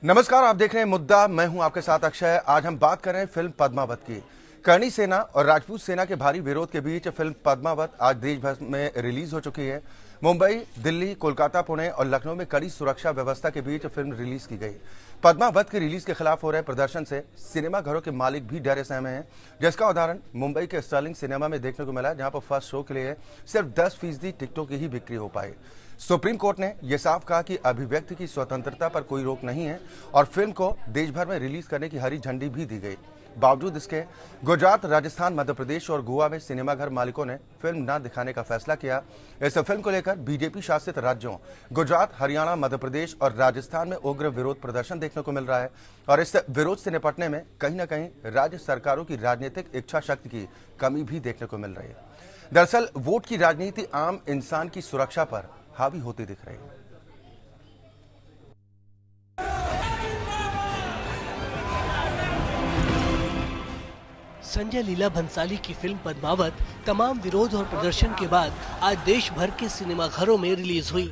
नमस्कार, आप देख रहे हैं मुद्दा। मैं हूं आपके साथ अक्षय। आज हम बात कर रहे हैं फिल्म पद्मावत की। करणी सेना और राजपूत सेना के भारी विरोध के बीच फिल्म पद्मावत आज देश भर में रिलीज हो चुकी है। मुंबई, दिल्ली, कोलकाता, पुणे और लखनऊ में कड़ी सुरक्षा व्यवस्था के बीच फिल्म रिलीज की गई। पद्मावत की रिलीज के खिलाफ हो रहे प्रदर्शन से सिनेमा घरों के मालिक भी डरे सहमे हैं, जिसका उदाहरण मुंबई के स्टर्लिंग सिनेमा में देखने को मिला, जहां पर फर्स्ट शो के लिए सिर्फ 10% टिकटों की ही बिक्री हो पाई। सुप्रीम कोर्ट ने यह साफ कहा कि अभिव्यक्ति की स्वतंत्रता पर कोई रोक नहीं है और फिल्म को देश भर में रिलीज करने की हरी झंडी भी दी गई। बावजूद इसके गुजरात, राजस्थान, मध्य प्रदेश और गोवा में सिनेमाघर मालिकों ने फिल्म न दिखाने का फैसला किया। इस फिल्म को लेकर बीजेपी शासित राज्यों गुजरात, हरियाणा, मध्य प्रदेश और राजस्थान में उग्र विरोध प्रदर्शन देखने को मिल रहा है और इस विरोध से निपटने में कहीं न कहीं राज्य सरकारों की राजनीतिक इच्छा शक्ति की कमी भी देखने को मिल रही है। दरअसल वोट की राजनीति आम इंसान की सुरक्षा पर हावी होती दिख रही है। संजय लीला भंसाली की फिल्म पद्मावत तमाम विरोध और प्रदर्शन के बाद आज देश भर के सिनेमाघरों में रिलीज हुई।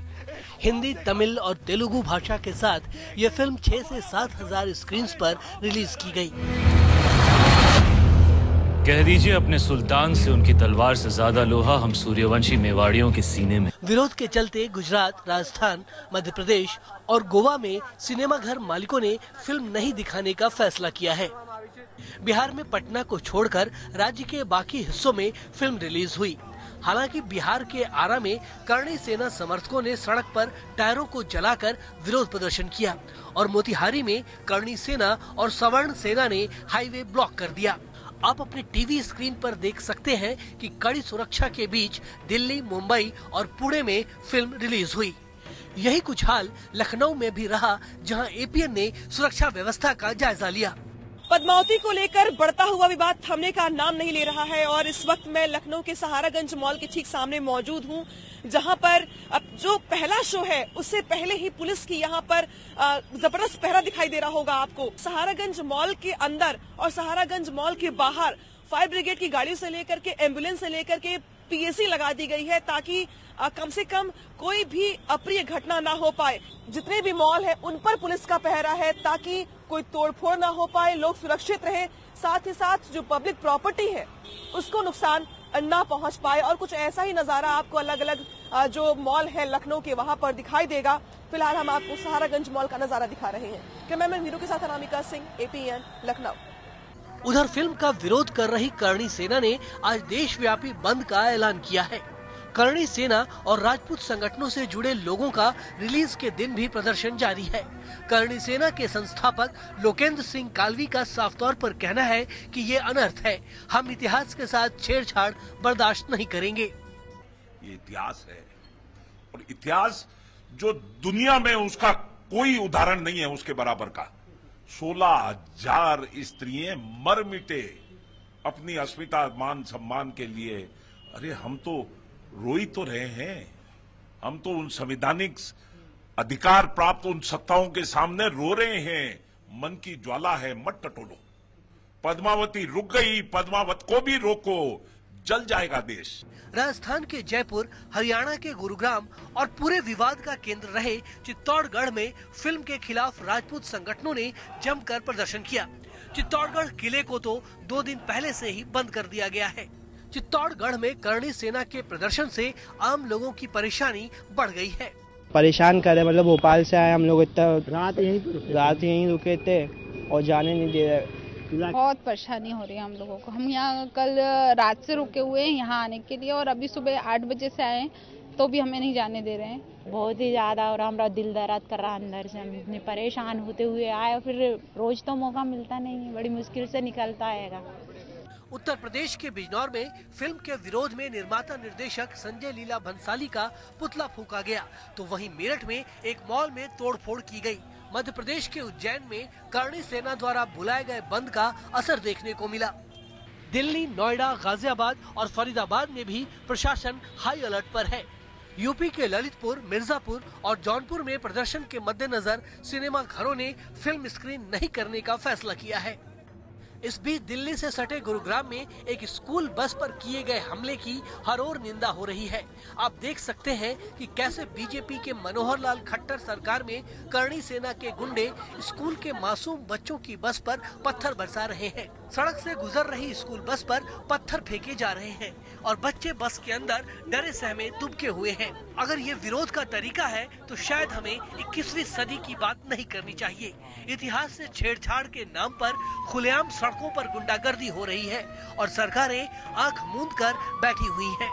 हिंदी, तमिल और तेलुगु भाषा के साथ यह फिल्म 6 से 7 हजार स्क्रीन्स पर रिलीज की गई। कह दीजिए अपने सुल्तान से उनकी तलवार से ज्यादा लोहा हम सूर्यवंशी मेवाड़ियों के सीने में। विरोध के चलते गुजरात, राजस्थान, मध्य प्रदेश और गोवा में सिनेमाघर मालिकों ने फिल्म नहीं दिखाने का फैसला किया है। बिहार में पटना को छोड़कर राज्य के बाकी हिस्सों में फिल्म रिलीज हुई। हालांकि बिहार के आरा में करणी सेना समर्थकों ने सड़क पर टायरों को जलाकर विरोध प्रदर्शन किया और मोतिहारी में करणी सेना और सवर्ण सेना ने हाईवे ब्लॉक कर दिया। आप अपने टीवी स्क्रीन पर देख सकते हैं कि कड़ी सुरक्षा के बीच दिल्ली, मुंबई और पुणे में फिल्म रिलीज हुई। यही कुछ हाल लखनऊ में भी रहा, जहां एपीएन ने सुरक्षा व्यवस्था का जायजा लिया। पद्मावती को लेकर बढ़ता हुआ विवाद थमने का नाम नहीं ले रहा है और इस वक्त मैं लखनऊ के सहारागंज मॉल के ठीक सामने मौजूद हूं, जहां पर अब जो पहला शो है उससे पहले ही पुलिस की यहां पर जबरदस्त पहरा दिखाई दे रहा होगा आपको। सहारागंज मॉल के अंदर और सहारागंज मॉल के बाहर फायर ब्रिगेड की गाड़ियों से लेकर के एम्बुलेंस से लेकर के पीएसी लगा दी गई है ताकि कम से कम कोई भी अप्रिय घटना ना हो पाए। जितने भी मॉल है उन पर पुलिस का पहरा है ताकि कोई तोड़फोड़ ना हो पाए, लोग सुरक्षित रहे, साथ ही साथ जो पब्लिक प्रॉपर्टी है उसको नुकसान ना पहुंच पाए। और कुछ ऐसा ही नजारा आपको अलग अलग जो मॉल है लखनऊ के वहां पर दिखाई देगा। फिलहाल हम आपको सहारागंज मॉल का नजारा दिखा रहे हैं। कैमरामैन वीरू के साथ अनामिका सिंह, एपीएन, लखनऊ। उधर फिल्म का विरोध कर रही करणी सेना ने आज देशव्यापी बंद का ऐलान किया है। करणी सेना और राजपूत संगठनों से जुड़े लोगों का रिलीज के दिन भी प्रदर्शन जारी है। करणी सेना के संस्थापक लोकेंद्र सिंह कालवी का साफ तौर पर कहना है कि ये अनर्थ है, हम इतिहास के साथ छेड़छाड़ बर्दाश्त नहीं करेंगे। ये इतिहास है और इतिहास जो दुनिया में उसका कोई उदाहरण नहीं है उसके बराबर का। 16,000 स्त्रियां मर मिटे अपनी अस्मिता, मान सम्मान के लिए। अरे हम तो रोई तो रहे हैं, हम तो उन संवैधानिक अधिकार प्राप्त उन सत्ताओं के सामने रो रहे हैं। मन की ज्वाला है, मत टटोलो। पद्मावती रुक गई, पद्मावत को भी रोको, जल जाएगा देश। राजस्थान के जयपुर, हरियाणा के गुरुग्राम और पूरे विवाद का केंद्र रहे चित्तौड़गढ़ में फिल्म के खिलाफ राजपूत संगठनों ने जमकर प्रदर्शन किया। चित्तौड़गढ़ किले को तो 2 दिन पहले से ही बंद कर दिया गया है। चित्तौड़गढ़ में करणी सेना के प्रदर्शन से आम लोगों की परेशानी बढ़ गई है। परेशान करे, मतलब भोपाल से आए हम लोग, इतना रात यहीं रुके थे और जाने नहीं दे रहे। बहुत परेशानी हो रही है हम लोगों को। हम यहाँ कल रात से रुके हुए हैं यहाँ आने के लिए और अभी सुबह 8 बजे से आए तो भी हमें नहीं जाने दे रहे हैं। बहुत ही ज्यादा और हमारा दिल दर्द कर रहा है अंदर से। हम इतने परेशान होते हुए आए, फिर रोज तो मौका मिलता नहीं है, बड़ी मुश्किल से निकलता आएगा। उत्तर प्रदेश के बिजनौर में फिल्म के विरोध में निर्माता निर्देशक संजय लीला भंसाली का पुतला फूंका गया, तो वहीं मेरठ में एक मॉल में तोड़फोड़ की गई। मध्य प्रदेश के उज्जैन में करणी सेना द्वारा बुलाए गए बंद का असर देखने को मिला। दिल्ली, नोएडा, गाजियाबाद और फरीदाबाद में भी प्रशासन हाई अलर्ट पर है। यूपी के ललितपुर, मिर्जापुर और जौनपुर में प्रदर्शन के मद्देनजर सिनेमा घरों ने फिल्म स्क्रीन नहीं करने का फैसला किया है। इस बीच दिल्ली से सटे गुरुग्राम में एक स्कूल बस पर किए गए हमले की हर ओर निंदा हो रही है। आप देख सकते हैं कि कैसे बीजेपी के मनोहर लाल खट्टर सरकार में करणी सेना के गुंडे स्कूल के मासूम बच्चों की बस पर पत्थर बरसा रहे हैं। सड़क से गुजर रही स्कूल बस पर पत्थर फेंके जा रहे हैं और बच्चे बस के अंदर डरे सहमे दुबके हुए हैं। अगर ये विरोध का तरीका है तो शायद हमें 21वीं सदी की बात नहीं करनी चाहिए। इतिहास से छेड़छाड़ के नाम पर खुलेआम सड़कों पर गुंडागर्दी हो रही है और सरकारें आंख मूंद कर बैठी हुई हैं।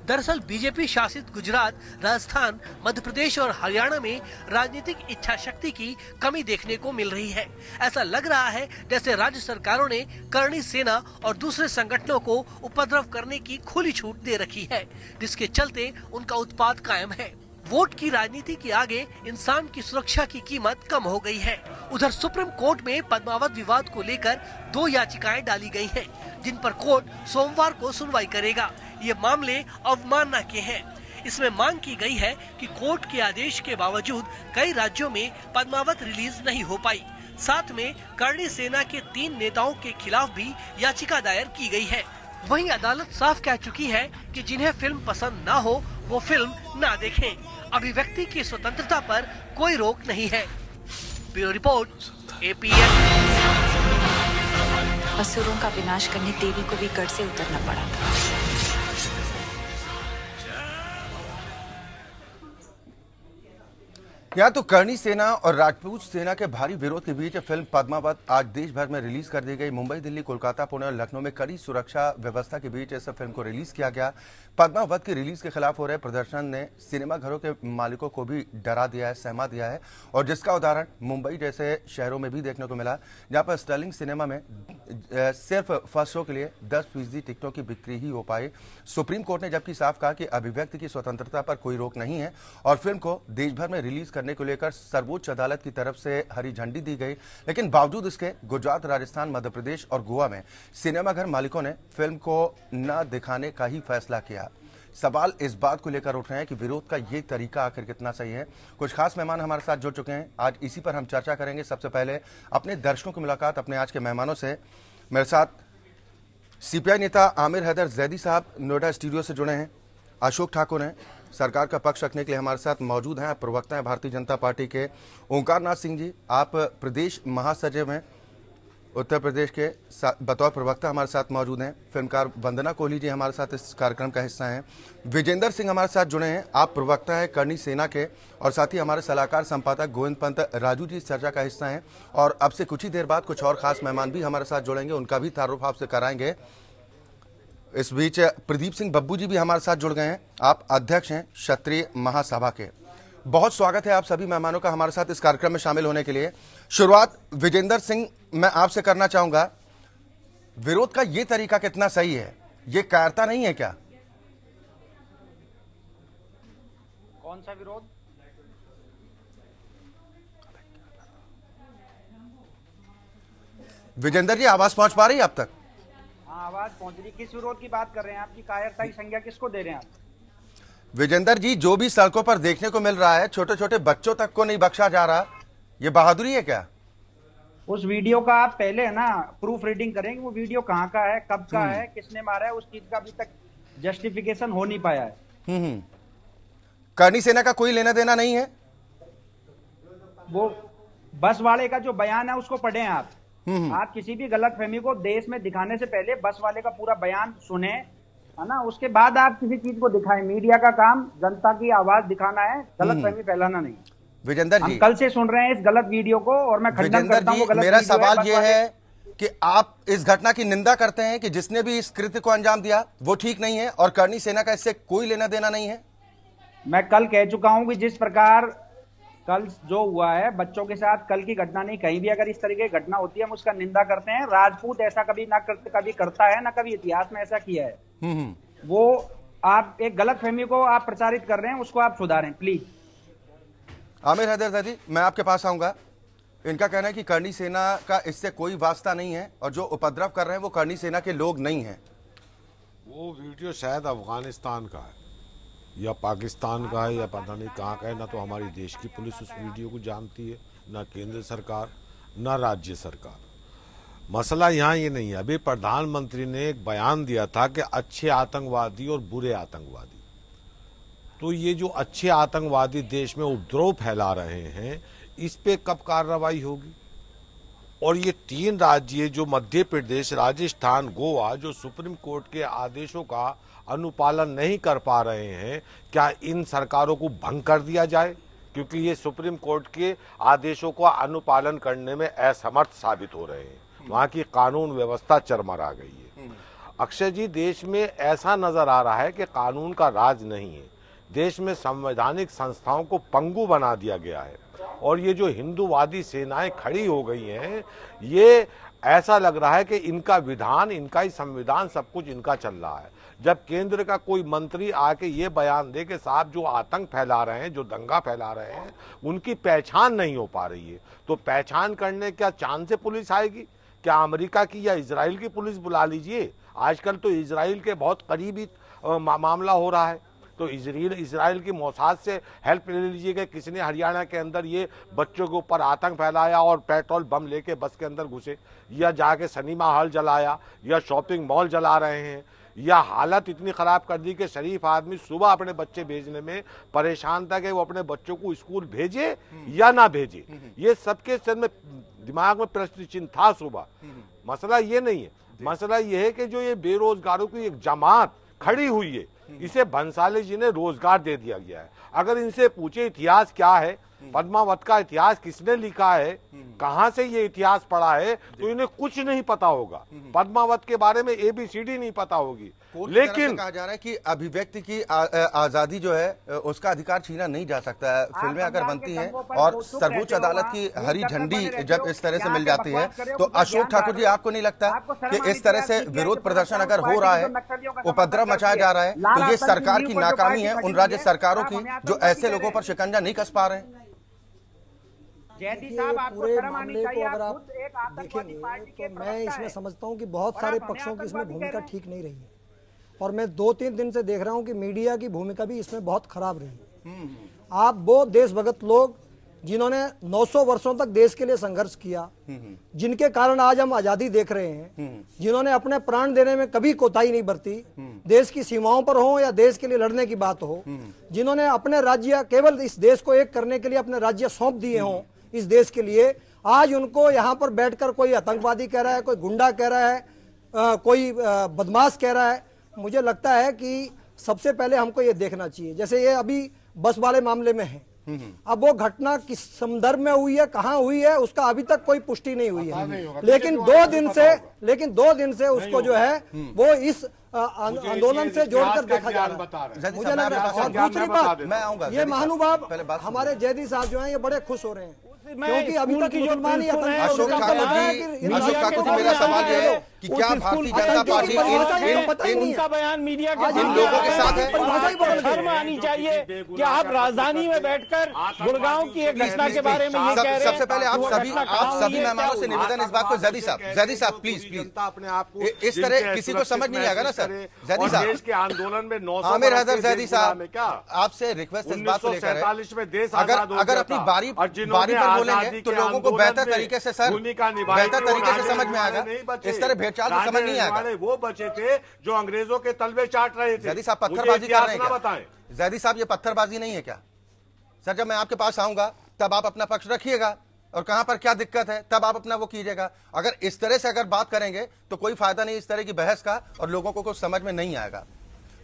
दरअसल बीजेपी शासित गुजरात, राजस्थान, मध्य प्रदेश और हरियाणा में राजनीतिक इच्छा शक्ति की कमी देखने को मिल रही है। ऐसा लग रहा है जैसे राज्य सरकारों ने करणी सेना और दूसरे संगठनों को उपद्रव करने की खुली छूट दे रखी है, जिसके चलते उनका उत्पात कायम है। वोट की राजनीति के आगे इंसान की सुरक्षा की कीमत कम हो गई है। उधर सुप्रीम कोर्ट में पद्मावत विवाद को लेकर 2 याचिकाएं डाली गई हैं, जिन पर कोर्ट सोमवार को सुनवाई करेगा। ये मामले अवमानना के हैं। इसमें मांग की गई है कि कोर्ट के आदेश के बावजूद कई राज्यों में पद्मावत रिलीज नहीं हो पाई। साथ में करणी सेना के 3 नेताओं के खिलाफ भी याचिका दायर की गई है। वहीं अदालत साफ कह चुकी है कि जिन्हें फिल्म पसंद ना हो वो फिल्म ना देखें। अभिव्यक्ति की स्वतंत्रता पर कोई रोक नहीं है। Bureau report, APN। असुरों का विनाश करने देवी को भी गढ़ से उतरना पड़ा था। यहाँ तो करणी सेना और राजपूत सेना के भारी विरोध के बीच फिल्म पद्मावत आज देश भर में रिलीज कर दी गई। मुंबई, दिल्ली, कोलकाता, पुणे और लखनऊ में कड़ी सुरक्षा व्यवस्था के बीच इस फिल्म को रिलीज किया गया। पद्मावत की रिलीज के खिलाफ हो रहे प्रदर्शन ने सिनेमा घरों के मालिकों को भी डरा दिया है, सहमा दिया है, और जिसका उदाहरण मुंबई जैसे शहरों में भी देखने को मिला, जहां पर स्टर्लिंग सिनेमा में सिर्फ फर्स्ट शो के लिए 10% टिकटों की बिक्री ही हो पाई। सुप्रीम कोर्ट ने जबकि साफ कहा कि अभिव्यक्ति की स्वतंत्रता पर कोई रोक नहीं है और फिल्म को देश भर में रिलीज करने को लेकर सर्वोच्च अदालत की तरफ से हरी झंडी दी गई। लेकिन बावजूद इसके गुजरात, राजस्थान, मध्य प्रदेश और गोवा में सिनेमाघर मालिकों ने फिल्म को न दिखाने का ही फैसला किया। सवाल इस बात को लेकर उठ रहे हैं कि विरोध का ये तरीका आखिर कितना सही है। कुछ खास मेहमान हमारे साथ जुड़ चुके हैं, आज इसी पर हम चर्चा करेंगे। सबसे पहले अपने दर्शकों की मुलाकात अपने आज के मेहमानों से। मेरे साथ CPI नेता आमिर हैदर जैदी साहब नोएडा स्टूडियो से जुड़े हैं। अशोक ठाकुर हैं, सरकार का पक्ष रखने के लिए हमारे साथ मौजूद हैं। प्रवक्ता हैं भारतीय जनता पार्टी के। ओंकार नाथ सिंह जी, आप प्रदेश महासचिव हैं उत्तर प्रदेश के, बतौर प्रवक्ता हमारे साथ मौजूद हैं। फिल्मकार वंदना कोहली जी हमारे साथ इस कार्यक्रम का हिस्सा हैं। विजेंद्र सिंह हमारे साथ जुड़े हैं, आप प्रवक्ता हैं करणी सेना के, और साथ ही हमारे सलाहकार संपादक गोविंद पंत राजू जी इस चर्चा का हिस्सा हैं। और अब से कुछ ही देर बाद कुछ और खास मेहमान भी हमारे साथ जुड़ेंगे, उनका भी तारुफ आपसे कराएंगे। इस बीच प्रदीप सिंह बब्बू जी भी हमारे साथ जुड़ गए हैं, आप अध्यक्ष हैं क्षत्रिय महासभा के। बहुत स्वागत है आप सभी मेहमानों का हमारे साथ इस कार्यक्रम में शामिल होने के लिए। शुरुआत विजेंद्र सिंह मैं आपसे करना चाहूंगा, विरोध का ये तरीका कितना सही है? ये कायरता नहीं है क्या? कौन सा विरोध? विजेंद्र जी आवाज पहुंच पा रही है अब तक? हाँ, आवाज पहुंच रही। किस विरोध की बात कर रहे हैं? आपकी कायरता की संज्ञा किसको दे रहे हैं आप? विजेंद्र जी, जो भी सड़कों पर देखने को मिल रहा है, छोटे छोटे बच्चों तक को नहीं बख्शा जा रहा, ये बहादुरी है क्या? उस वीडियो का आप पहले है ना प्रूफ रीडिंग करेंगे, वो वीडियो कहाँ का है, कब का है, किसने मारा है, उस चीज का अभी तक जस्टिफिकेशन हो नहीं पाया है। करणी सेना का कोई लेना देना नहीं है। वो बस वाले का जो बयान है उसको पढ़ें आप। आप किसी भी गलतफहमी को देश में दिखाने से पहले बस वाले का पूरा बयान सुने, है ना, उसके बाद आप किसी चीज को दिखाएं। मीडिया का काम जनता की आवाज दिखाना है, गलतफहमी फैलाना नहीं। विजेंद्र जी, कल से सुन रहे हैं इस गलत वीडियो को और मैं खंडन करता हूं। मेरा सवाल यह है कि आप इस घटना की निंदा करते हैं कि जिसने भी इस कृत्य को अंजाम दिया वो ठीक नहीं है और करणी सेना का इससे कोई लेना देना नहीं है। मैं कल कह चुका हूं कि जिस प्रकार कल जो हुआ है बच्चों के साथ, कल की घटना नहीं, कहीं भी अगर इस तरीके की घटना होती है हम उसका निंदा करते हैं। राजपूत ऐसा कभी करता है ना कभी इतिहास में ऐसा किया है। वो आप एक गलतफहमी को आप प्रचारित कर रहे हैं, उसको आप सुधारें प्लीज। आमिर हैदर दादी, मैं आपके पास आऊंगा। इनका कहना है कि करणी सेना का इससे कोई वास्ता नहीं है और जो उपद्रव कर रहे हैं वो करणी सेना के लोग नहीं हैं। वो वीडियो शायद अफगानिस्तान का है या पाकिस्तान का है या पता नहीं कहाँ का है। ना तो हमारी देश की पुलिस उस वीडियो को जानती है, ना केंद्र सरकार, ना राज्य सरकार। मसला यहाँ ये नहीं है। अभी प्रधानमंत्री ने एक बयान दिया था कि अच्छे आतंकवादी और बुरे आतंकवादी, तो ये जो अच्छे आतंकवादी देश में उपद्रव फैला रहे हैं, इस पे कब कार्रवाई होगी? और ये 3 राज्य जो मध्य प्रदेश, राजस्थान, गोवा, जो सुप्रीम कोर्ट के आदेशों का अनुपालन नहीं कर पा रहे हैं, क्या इन सरकारों को भंग कर दिया जाए? क्योंकि ये सुप्रीम कोर्ट के आदेशों का अनुपालन करने में असमर्थ साबित हो रहे हैं। वहाँ की कानून व्यवस्था चरमरा गई है। अक्षय जी, देश में ऐसा नजर आ रहा है कि कानून का राज नहीं है। देश में संवैधानिक संस्थाओं को पंगु बना दिया गया है और ये जो हिंदूवादी सेनाएं खड़ी हो गई हैं, ये ऐसा लग रहा है कि इनका विधान, इनका ही संविधान, सब कुछ इनका चल रहा है। जब केंद्र का कोई मंत्री आके ये बयान दे कि साहब जो आतंक फैला रहे हैं, जो दंगा फैला रहे हैं, उनकी पहचान नहीं हो पा रही है, तो पहचान करने क्या चांद से पुलिस आएगी? क्या अमेरिका की या इजराइल की पुलिस बुला लीजिए? आजकल तो इजराइल के बहुत करीबी मामला हो रहा है, तो इजराइल की मोसाद से हेल्प ले लीजिए कि किसने हरियाणा के अंदर ये बच्चों के ऊपर आतंक फैलाया और पेट्रोल बम लेके बस के अंदर घुसे, या जाके सिनेमा हॉल जलाया, या शॉपिंग मॉल जला रहे हैं, या हालत इतनी खराब कर दी कि शरीफ आदमी सुबह अपने बच्चे भेजने में परेशान था कि वो अपने बच्चों को स्कूल भेजे या ना भेजे। ये सबके सर में दिमाग में प्रश्न चिन्ह था सुबह। मसला ये नहीं है, मसला ये है कि जो ये बेरोजगारों की एक जमात खड़ी हुई है, इसे भंसाली जी ने रोजगार दे दिया गया है। अगर इनसे पूछे इतिहास क्या है, पद्मावत का इतिहास किसने लिखा है, कहां से ये इतिहास पढ़ा है, तो इन्हें कुछ नहीं पता होगा। पद्मावत के बारे में ABCD नहीं पता होगी। लेकिन कहा जा रहा है कि अभिव्यक्ति की आजादी जो है उसका अधिकार छीना नहीं जा सकता है। फिल्में अगर बनती हैं और सर्वोच्च अदालत की हरी झंडी जब इस तरह से मिल जाती है, तो अशोक ठाकुर जी, आपको नहीं लगता कि इस तरह से विरोध प्रदर्शन अगर हो रहा है, उपद्रव मचाया जा रहा है, तो ये सरकार की नाकामी है, उन राज्य सरकारों की जो ऐसे लोगों पर शिकंजा नहीं कस पा रहे हैं? पूरे मामले को अगर आप देखेंगे तो मैं इसमें समझता हूं कि बहुत सारे पक्षों की इसमें भूमिका ठीक नहीं रही है, और मैं 2-3 दिन से देख रहा हूं कि मीडिया की भूमिका भी इसमें बहुत खराब रही है। आप वो देशभक्त लोग जिन्होंने 900 वर्षों तक देश के लिए संघर्ष किया, जिनके कारण आज हम आजादी देख रहे हैं, जिन्होंने अपने प्राण देने में कभी कोताही नहीं बरती, देश की सीमाओं पर हो या देश के लिए लड़ने की बात हो, जिन्होंने अपने राज्य, केवल इस देश को एक करने के लिए अपने राज्य सौंप दिए हों इस देश के लिए, आज उनको यहाँ पर बैठकर कोई आतंकवादी कह रहा है, कोई गुंडा कह रहा है, कोई बदमाश कह रहा है। मुझे लगता है कि सबसे पहले हमको ये देखना चाहिए, जैसे ये अभी बस वाले मामले में है, अब वो घटना किस संदर्भ में हुई है, कहाँ हुई है, उसका अभी तक कोई पुष्टि नहीं हुई है, लेकिन 2 दिन से उसको जो है वो इस आंदोलन से जोड़कर देखा जा रहा है। मुझे लग रहा है। और दूसरी बात, मैं आऊंगा, ये महानुभाव हमारे जैदी साहब जो हैं, ये बड़े खुश हो रहे हैं क्योंकि अभी तक मुसलमान ही अशोक ठाकुर जी, मेरा सवाल ये है कि क्या भारतीय जनता पार्टी उनका बयान मीडिया के इन लोगों के साथ है? शर्म आनी चाहिए कि आप राजधानी में बैठकर गुड़गांव की एक घटना के बारे में ये कह रहे हैं। सबसे पहले आप सभी मेहमानों से निवेदन इस बात को, जैदी साहब प्लीज अपने आप को इस तरह किसी को समझ नहीं आएगा ना सर। जैदी साहब, देश के आंदोलन में 900 आमिर हैदर जैदी साहब, आपसे रिक्वेस्ट इस बात को लेकर है, अगर अपनी बारी पर बोलेंगे तो लोगों को बेहतर तरीके से समझ में आएगा। इस तरह भेदचाल तो समझ नहीं आएगा। वो बचे थे जो अंग्रेजों के तलवे चाट रहे थे। जैदी साहब पत्थरबाजी कर रहे हैं क्या? जैदी साहब, ये पत्थरबाजी नहीं है क्या? सर, जब मैं आपके पास आऊंगा तब आप अपना पक्ष रखिएगा और कहां पर क्या दिक्कत है तब आप अपना वो कीजिएगा। अगर इस तरह से अगर बात करेंगे तो कोई फायदा नहीं इस तरह की बहस का, और लोगों को कुछ समझ में नहीं आएगा।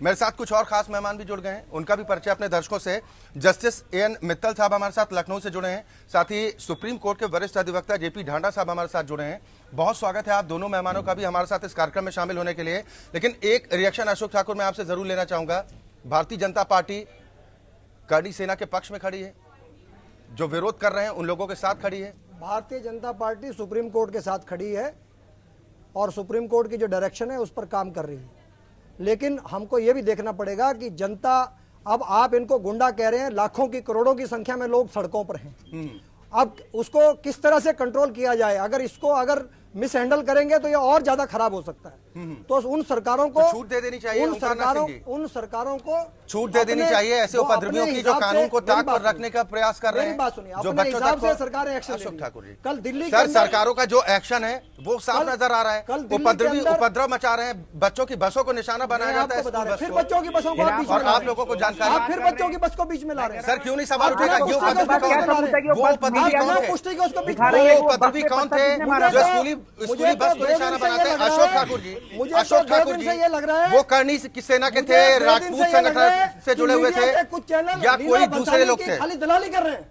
मेरे साथ कुछ और खास मेहमान भी जुड़ गए हैं, उनका भी परिचय अपने दर्शकों से। जस्टिस AN मित्तल साहब हमारे साथ लखनऊ से जुड़े हैं, साथ ही सुप्रीम कोर्ट के वरिष्ठ अधिवक्ता JP ढांडा साहब हमारे साथ जुड़े हैं। बहुत स्वागत है आप दोनों मेहमानों का भी हमारे साथ इस कार्यक्रम में शामिल होने के लिए। लेकिन एक रिएक्शन अशोक ठाकुर मैं आपसे जरूर लेना चाहूंगा। भारतीय जनता पार्टी करणी सेना के पक्ष में खड़ी है, जो विरोध कर रहे हैं उन लोगों के साथ खड़ी है। Bharatiya Janata party supreme court के साथ खड़ी है और सुप्रीम कोर्ट की जो डायरेक्शन है उस पर काम कर रही है। लेकिन हमको ये भी देखना पड़ेगा कि जनता, अब आप इनको गुंडा कह रहे हैं, लाखों की करोड़ों की संख्या में लोग सड़कों पर हैं, अब उसको किस तरह से कंट्रोल किया जाए। अगर मिस हैंडल करेंगे तो ये और ज्यादा खराब हो सकता है। तो उन सरकारों को छूट दे देनी चाहिए, उन सरकारों को छूट दे देनी चाहिए ऐसे उपद्रवियों की जो कानून को ताक पर रखने का प्रयास कर रहे हैं। बात सुनिए, जो अपने बच्चों हिसाब तक से सरकारें एक्शन अशोक ठाकुर जी, कल दिल्ली सर सरकारों का जो एक्शन है वो साफ नजर आ रहा है। उपद्रव मचा रहे हैं, बच्चों की बसों को निशाना बनाया जाता है, फिर बच्चों की बसों को और आप लोगों को जानकारी, फिर बच्चों की बस को बीच में ला रहे हैं। सर क्यों नहीं सवाल उठेगा? वो उपद्रवी कौन थे जो स्कूली बस को निशाना बनाते हैं? अशोक ठाकुर जी, अशोक ठाकुर जी ये लग रहा है वो कर्णी सेना के थे, राजपूत संगठन से जुड़े हुए थे या कोई दूसरे लोग थे? खाली दलाली कर रहे हैं,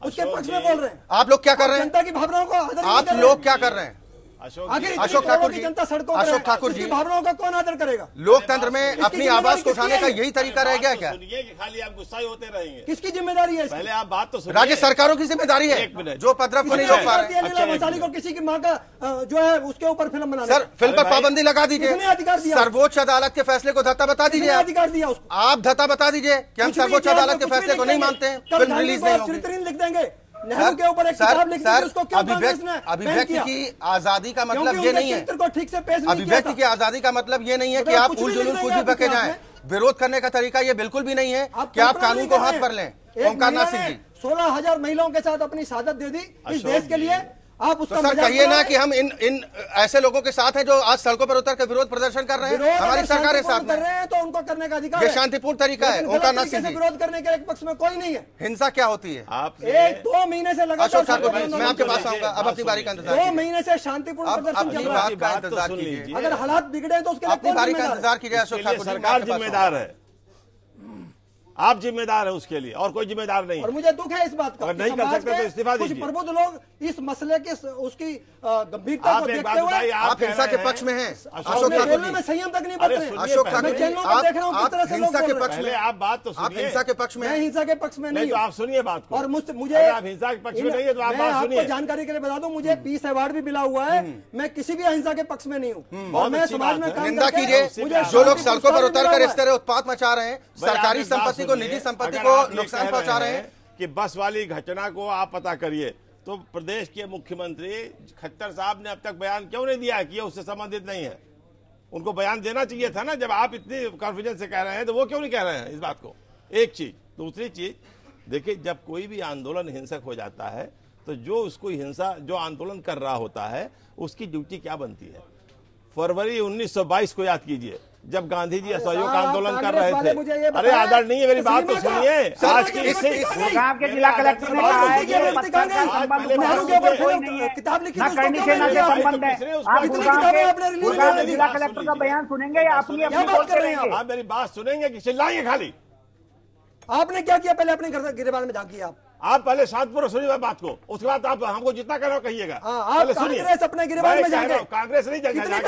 उसके पक्ष में बोल रहे हैं। आप लोग क्या कर रहे हैं? जनता की भावनाओं को आप लोग क्या कर रहे हैं? अशोक ठाकुर जी, जनता सड़कों पर, अशोक ठाकुर जी, भावनाओं का कौन आदर करेगा? लोकतंत्र में अपनी आवाज को उठाने का यही तरीका रह गया क्या? खाली आप गुस्सा ही होते रहेंगे। किसकी जिम्मेदारी है? पहले आप बात तो सुनिए। राज्य सरकारों की जिम्मेदारी है जो उपद्रव को नहीं रोक पा रहे। भंसाली को किसी की मां का जो है उसके ऊपर फिल्म बनाना, सर फिल्म पर पाबंदी लगा दीजिए। सर्वोच्च अदालत के फैसले को धत्ता बता दीजिए। अधिकार दिया उसको, आप धत्ता बता दीजिए कि हम सर्वोच्च अदालत के फैसले को नहीं मानते हैं, फिल्म रिलीज नहीं होगी। लिख देंगे नेहरू के ऊपर एक किताब लिख दी, उसको क्यों अभिव्यक्ति की आजादी का मतलब ये नहीं है, ठीक से पेश अभिव्यक्ति की आजादी का मतलब ये नहीं है कि आप उल जुलूल कुछ भी बके जाएं। विरोध करने का तरीका ये बिल्कुल भी नहीं है कि आप कानून को हाथ पर लें। ओमकार सिंह जी, 16,000 महिलाओं के साथ अपनी शहादत दे दी इस देश के लिए। आप उसका सर कहिए ना कि हम इन ऐसे लोगों के साथ हैं जो आज सड़कों पर उतर कर विरोध प्रदर्शन कर रहे हैं। हमारी सरकार साथ कर रहे हैं तो उनको करने का अधिकार है। ये शांतिपूर्ण तरीका है। ओमकार सिंह जी, विरोध करने के एक पक्ष में कोई नहीं है। हिंसा क्या होती है? आप 1-2 महीने से लगातार, मैं आपके पास आऊंगा, अब अपनी बारी का इंतजार। 2 महीने से शांतिपूर्ण प्रदर्शन चल रहा है, का इंतजार कीजिए। अगर हालात बिगड़े तो उसके लिए अपनी बारी का इंतजार कीजिए। अशोक ठाकुर, सरकार जिम्मेदार है, आप जिम्मेदार है उसके लिए, और कोई जिम्मेदार नहीं। और मुझे दुख है इस बात का, अगर नहीं कर सकते तो इस्तीफा दीजिए। कुछ प्रबुद्ध लोग इस मसले के उसकी गंभीरता को देखते हुए आप हिंसा के पक्ष में हैं। अशोक ठाकुर जी, संयम तक नहीं बरत रहे। अशोक ठाकुर जी, आप हिंसा के पक्ष में, आप बात तो आप हिंसा के पक्ष में, मैं हिंसा के पक्ष में नहीं, तो आप सुनिए बात को। और मुझे आप हिंसा के पक्ष में नहीं है तो आप बात सुनिए। जानकारी के लिए बता दूं, मुझे पीस अवार्ड भी मिला हुआ है। मैं किसी भी अहिंसा के पक्ष में नहीं हूँ और मैं समाज में निंदा कीजिए जो लोग सड़कों पर उतर कर इस तरह उत्पात मचा रहे हैं, सरकारी संपत्ति को, निजी संपत्ति को नुकसान पहुंचा रहे हैं। कि बस वाली घटना को आप पता करिए, तो प्रदेश के मुख्यमंत्री खट्टर साहब ने अब तक बयान क्यों नहीं दिया कि ये उससे संबंधित नहीं है? उनको बयान देना चाहिए था ना, जब आप इतनी कॉन्फिडेंस से कह रहे हैं तो वो क्यों नहीं कह रहे हैं इस बात को? एक चीज। दूसरी चीज देखिए, जब कोई भी आंदोलन हिंसक हो जाता है तो जो उसको हिंसा, जो आंदोलन कर रहा होता है उसकी ड्यूटी क्या बनती है? फरवरी 1922 को याद कीजिए, जब गांधी जी असहयोग आंदोलन कर रहे थे। अरे आदरणीय, मेरी बात तो सुनिए। आज की गुड़गांव के जिला कलेक्टर ने कहा है कि पत्थर का संबंध किताब लिखी करनी सेना से संबंध है। आप गुड़गांव के जिला कलेक्टर का बयान सुनेंगे या अपनी बात कर रहे हैं? आप मेरी बात सुनेंगे कि चिल्लाएंगे खाली? आपने क्या किया? पहले अपने गिरबान में झांकी। आप पहले शांतपुर सुनिए बात को, उसके बाद आप हमको जितना करो कहिएगा। आप कांग्रेस अपने गिरबान में जाएंगे। कांग्रेस नहीं जाएगा।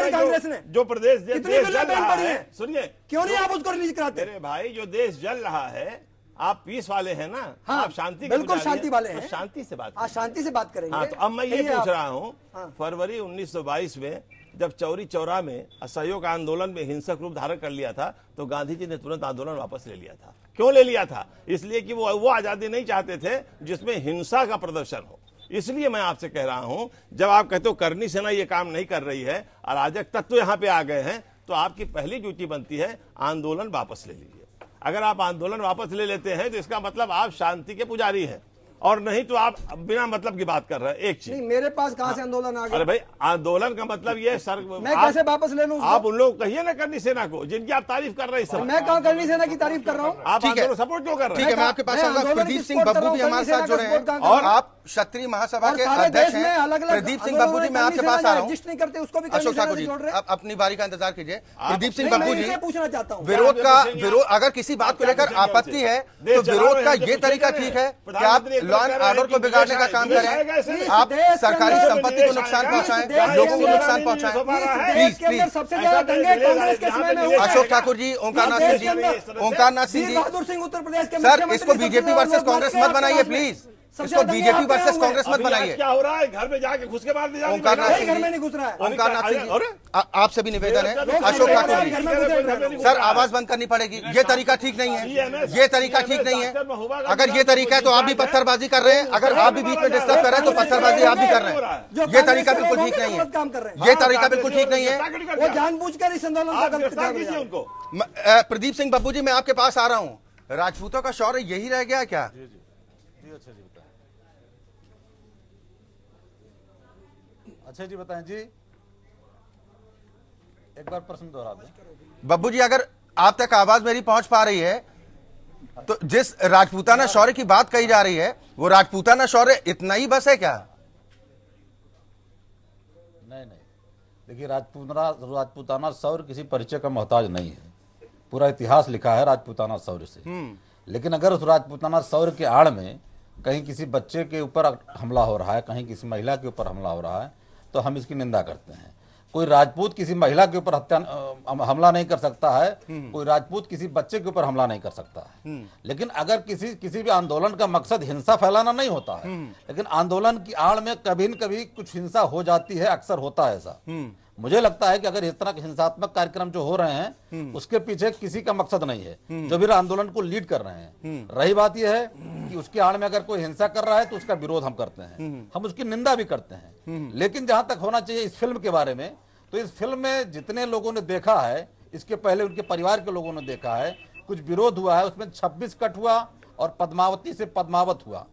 कांग्रेस ने जो प्रदेश जल रहा है, सुनिए, क्यों नहीं आप उसको रिलीज कराते? अरे भाई, जो देश जल रहा है, आप पीस वाले हैं ना। हाँ, आप शांति, बिल्कुल शांति वाले हैं। तो शांति से बात, शांति से बात करेंगे। हाँ, तो अब मैं ये पूछ रहा हूँ, फरवरी 1922 में जब चौरी चौरा में असहयोग आंदोलन में हिंसक रूप धारण कर लिया था तो गांधी जी ने तुरंत आंदोलन वापस ले लिया था। क्यों ले लिया था? इसलिए कि वो आजादी नहीं चाहते थे जिसमें हिंसा का प्रदर्शन हो। इसलिए मैं आपसे कह रहा हूं, जब आप कहते हो करनी सेना ये काम नहीं कर रही है, अराजक तत्व यहां पे आ गए हैं, तो आपकी पहली ड्यूटी बनती है आंदोलन वापस ले लीजिए। अगर आप आंदोलन वापस ले लेते हैं तो इसका मतलब आप शांति के पुजारी हैं, और नहीं तो आप बिना मतलब की बात कर रहे हैं। एक चीज, नहीं, मेरे पास कहां से आंदोलन आ गया? अरे भाई, आंदोलन का मतलब ये सर, मैं कैसे वापस ले लूं? आप उन लोग कहिए ना करनी सेना को, जिनकी आप तारीफ कर रहे हैं। मैं कहां करनी सेना की तारीफ कर रहा हूं? आप आंदोलन सपोर्ट क्यों कर रहे हैं? ठीक है, मैं आपके पास आऊंगा। प्रदीप सिंह बब्बू भी हमारे साथ जुड़े हैं और आप क्षत्रिय महासभा के अध्यक्ष हैं। प्रदीप सिंह बब्बू जी, मैं आपके पास आ रहा हूँ। अशोक ठाकुर जी, आप अपनी बारी का इंतजार कीजिए। प्रदीप सिंह बब्बू जी, पूछना चाहता हूँ, विरोध अगर किसी बात को लेकर आपत्ति है तो विरोध का ये तरीका ठीक है कि आप लॉ एंड ऑर्डर को बिगाड़ने का काम करें, आप सरकारी संपत्ति को नुकसान पहुंचाएं, लोगों को नुकसान पहुंचाएं। Please please. सबसे ज्यादा दंगे कांग्रेस के समय में हुए। अशोक ठाकुर जी, ओंकारनाथ सिंह जी, बहादुर सिंह उत्तर प्रदेश के सर, इसको बीजेपी वर्सेस कांग्रेस मत बनाइए प्लीज। इसको बीजेपी वर्सेस कांग्रेस मत बनाइए। क्या हो रहा है, घर में जाके घुस के मार दिया। ओंकारनाथ घर में नहीं घुस रहा है। ओंकारनाथ सिंह जी, आपसे भी निवेदन है, अशोक ठाकुर जी, सर आवाज बंद करनी पड़ेगी। ये तरीका ठीक नहीं है, ये तरीका ठीक नहीं है। अगर ये तरीका है तो आप भी पत्थरबाजी कर रहे हैं, अगर आप भी बीच में डिस्टर्ब कर रहे हैं तो पत्थरबाजी आप भी कर रहे हैं। ये तरीका बिल्कुल ठीक नहीं है, ये तरीका बिल्कुल ठीक नहीं है। वो जानबूझकर इस आंदोलन उनको। प्रदीप सिंह बब्बू जी, मैं आपके पास आ रहा हूं। राजपूतों का शौर्य यही रह गया क्या? अच्छा जी बताएं जी, एक बार प्रश्न दोहरा दें। बब्बू जी, अगर आप तक आवाज मेरी पहुंच पा रही है तो जिस राजपूताना शौर्य की बात कही जा रही है वो राजपूताना शौर्य इतना ही बस है क्या? नहीं, देखिए राजपूताना शौर्य किसी परिचय का मोहताज नहीं है। पूरा इतिहास लिखा है राजपूताना शौर्य से। लेकिन अगर उस राजपूताना शौर्य के आड़ में कहीं किसी बच्चे के ऊपर हमला हो रहा है, कहीं किसी महिला के ऊपर हमला हो रहा है, तो हम इसकी निंदा करते हैं। कोई राजपूत किसी महिला के ऊपर हमला नहीं कर सकता है, कोई राजपूत किसी बच्चे के ऊपर हमला नहीं कर सकता है। लेकिन अगर किसी भी आंदोलन का मकसद हिंसा फैलाना नहीं होता है, लेकिन आंदोलन की आड़ में कभी न कभी कुछ हिंसा हो जाती है, अक्सर होता है ऐसा। मुझे लगता है कि अगर इस तरह के हिंसात्मक कार्यक्रम जो हो रहे हैं उसके पीछे किसी का मकसद नहीं है, जो भी आंदोलन को लीड कर रहे हैं। रही बात यह है कि उसके आड़ में अगर कोई हिंसा कर रहा है तो उसका विरोध हम करते हैं, हम उसकी निंदा भी करते हैं। लेकिन जहां तक होना चाहिए इस फिल्म के बारे में, तो इस फिल्म में जितने लोगों ने देखा है, इसके पहले उनके परिवार के लोगों ने देखा है, कुछ विरोध हुआ है, उसमें 26 कट हुआ और पद्मावती से पद्मावत हुआ।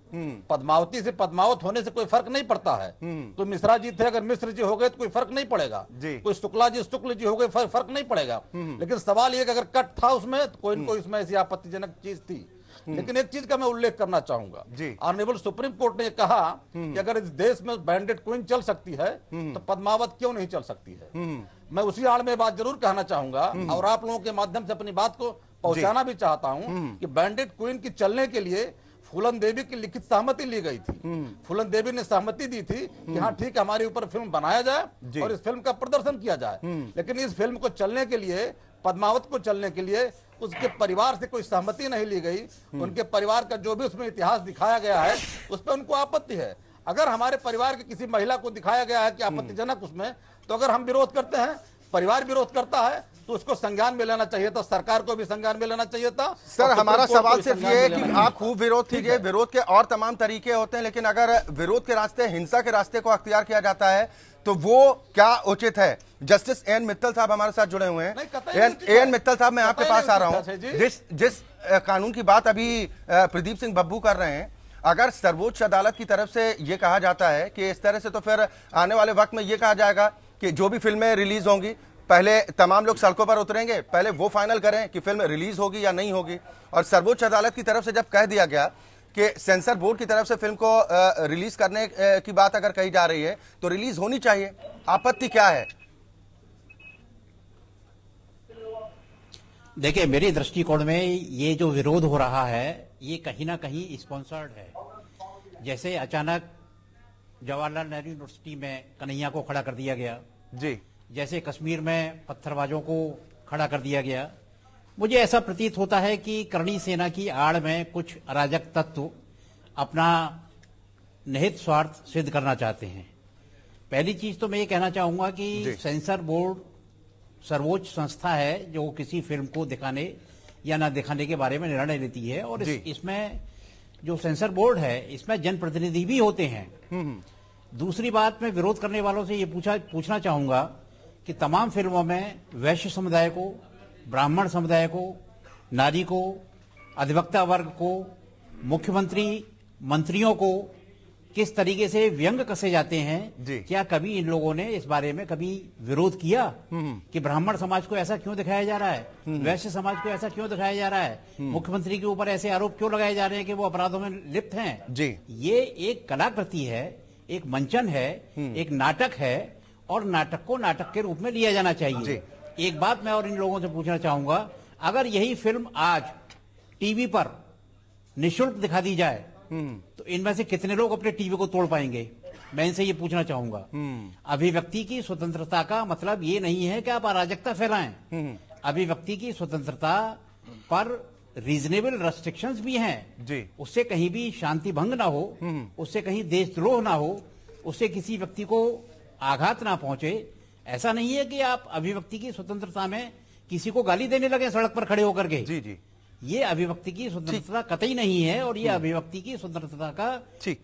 पद्मावती से पद्मावत होने से कोई फर्क नहीं पड़ता है। तो मिश्रा जी थे, अगर मिश्र जी हो गए तो कोई फर्क नहीं पड़ेगा, कोई शुक्ला जी शुक्ल जी हो गए फर्क नहीं पड़ेगा। लेकिन सवाल ये कि अगर कट था उसमें तो कोई न कोई इसमें ऐसी आपत्तिजनक चीज थी। लेकिन एक चीज का मैं उल्लेख करना चाहूंगा, ऑनरेबल सुप्रीम कोर्ट ने कहा कि अगर इस देश में बैंडेड क्वीन चल सकती है तो पद्मावत क्यों नहीं चल सकती है। मैं उसी आड़ में बात जरूर कहना चाहूंगा और आप लोगों के माध्यम से अपनी बात को पहुंचाना भी चाहता हूं कि बैंडेड क्वीन की चलने के लिए फूलन देवी की लिखित सहमति ली गई थी। फूलन देवी ने सहमति दी थी कि हाँ ठीक है, हमारे ऊपर फिल्म बनाया जाए और इस फिल्म का प्रदर्शन किया जाए। लेकिन इस फिल्म को चलने के लिए, पद्मावत को चलने के लिए उसके परिवार से कोई सहमति नहीं ली गई। उनके परिवार का जो भी उसमें इतिहास दिखाया गया है उस पर उनको आपत्ति है। अगर हमारे परिवार की किसी महिला को दिखाया गया है कि आपत्तिजनक उसमें, तो अगर हम विरोध करते हैं, परिवार विरोध करता है, तो उसको संज्ञान में लेना चाहिए था, सरकार को भी संज्ञान में लेना चाहिए था। सर हमारा सवाल सिर्फ ये है कि आप खूब विरोध कीजिए, विरोध के और तमाम तरीके होते हैं, लेकिन अगर विरोध के रास्ते, हिंसा के रास्ते को अख्तियार किया जाता है तो वो क्या उचित है? जस्टिस एन मित्तल साहब हमारे साथ जुड़े हुए हैं। एन मित्तल साहब, मैं आपके पास आ रहा हूं। जिस कानून की बात अभी प्रदीप सिंह बब्बू कर रहे हैं, अगर सर्वोच्च अदालत की तरफ से ये कहा जाता है कि इस तरह से, तो फिर आने वाले वक्त में ये कहा जाएगा कि जो भी फिल्में रिलीज होंगी, पहले तमाम लोग सड़कों पर उतरेंगे, पहले वो फाइनल करें कि फिल्म रिलीज होगी या नहीं होगी। और सर्वोच्च अदालत की तरफ से जब कह दिया गया कि सेंसर बोर्ड की तरफ से फिल्म को रिलीज करने की बात अगर कही जा रही है तो रिलीज होनी चाहिए, आपत्ति क्या है? देखिए, मेरे दृष्टिकोण में ये जो विरोध हो रहा है ये कहीं ना कहीं स्पॉन्सर्ड है। जैसे अचानक जवाहरलाल नेहरू यूनिवर्सिटी में कन्हैया को खड़ा कर दिया गया जी, जैसे कश्मीर में पत्थरबाजों को खड़ा कर दिया गया। मुझे ऐसा प्रतीत होता है कि करणी सेना की आड़ में कुछ अराजक तत्व अपना निहित स्वार्थ सिद्ध करना चाहते हैं। पहली चीज तो मैं ये कहना चाहूंगा कि सेंसर बोर्ड सर्वोच्च संस्था है जो किसी फिल्म को दिखाने या ना दिखाने के बारे में निर्णय लेती है, और इसमें जो सेंसर बोर्ड है इसमें जनप्रतिनिधि भी होते हैं। दूसरी बात, मैं विरोध करने वालों से ये पूछना चाहूंगा कि तमाम फिल्मों में वैश्य समुदाय को, ब्राह्मण समुदाय को, नारी को, अधिवक्ता वर्ग को, मुख्यमंत्री, मंत्रियों को किस तरीके से व्यंग कसे जाते हैं, क्या कभी इन लोगों ने इस बारे में कभी विरोध किया कि ब्राह्मण समाज को ऐसा क्यों दिखाया जा रहा है, वैश्य समाज को ऐसा क्यों दिखाया जा रहा है, मुख्यमंत्री के ऊपर ऐसे आरोप क्यों लगाए जा रहे हैं कि वो अपराधों में लिप्त हैं? ये एक कलाकृति है, एक मंचन है, एक नाटक है, और नाटक को नाटक के रूप में लिया जाना चाहिए। एक बात मैं और इन लोगों से पूछना चाहूंगा, अगर यही फिल्म आज टीवी पर निःशुल्क दिखा दी जाए तो इनमें से कितने लोग अपने टीवी को तोड़ पाएंगे? मैं इनसे ये पूछना चाहूंगा। अभिव्यक्ति की स्वतंत्रता का मतलब ये नहीं है कि आप अराजकता फैलाएं। अभिव्यक्ति की स्वतंत्रता पर रीजनेबल रेस्ट्रिक्शंस भी हैं जी, उससे कहीं भी शांति भंग ना हो, उससे कहीं देशद्रोह ना हो, उससे किसी व्यक्ति को आघात ना पहुंचे। ऐसा नहीं है कि आप अभिव्यक्ति की स्वतंत्रता में किसी को गाली देने लगे सड़क पर खड़े होकर के। जी जी, ये अभिव्यक्ति की स्वतंत्रता कतई नहीं है और ये अभिव्यक्ति की स्वतंत्रता का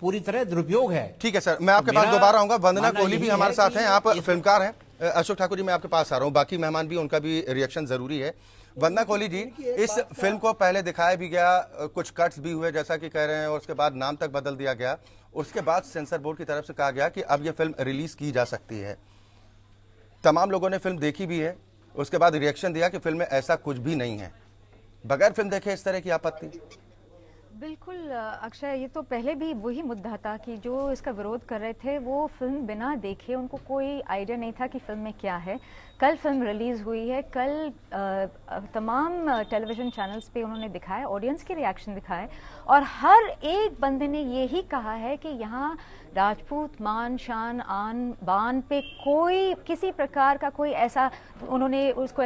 पूरी तरह दुरुपयोग है। ठीक है सर, मैं आपके पास दोबारा आऊंगा। वंदना कोहली भी हमारे साथ हैं, आप फिल्मकार हैं। अशोक ठाकुर जी, मैं आपके पास आ रहा हूं, बाकी मेहमान भी, उनका भी रिएक्शन जरूरी है। वंदना कोहली जी, इस फिल्म को पहले दिखाया भी गया, कुछ कट्स भी हुए जैसा कि कह रहे हैं, और उसके बाद नाम तक बदल दिया गया। उसके बाद सेंसर बोर्ड की तरफ से कहा गया कि अब यह फिल्म रिलीज की जा सकती है। तमाम लोगों ने फिल्म देखी भी है, उसके बाद रिएक्शन दिया कि फिल्म में ऐसा कुछ भी नहीं है। बगैर फिल्म देखे इस तरह की आपत्ति? बिल्कुल अक्षय, ये तो पहले भी वही मुद्दा था कि जो इसका विरोध कर रहे थे वो फिल्म बिना देखे, उनको कोई आइडिया नहीं था कि फिल्म में क्या है। कल फिल्म रिलीज़ हुई है, कल तमाम टेलीविज़न चैनल्स पे उन्होंने दिखाया, ऑडियंस के रिएक्शन दिखाए, और हर एक बंदे ने यही कहा है कि यहाँ राजपूत मान शान आन बान पे कोई किसी प्रकार का कोई ऐसा, उन्होंने उसको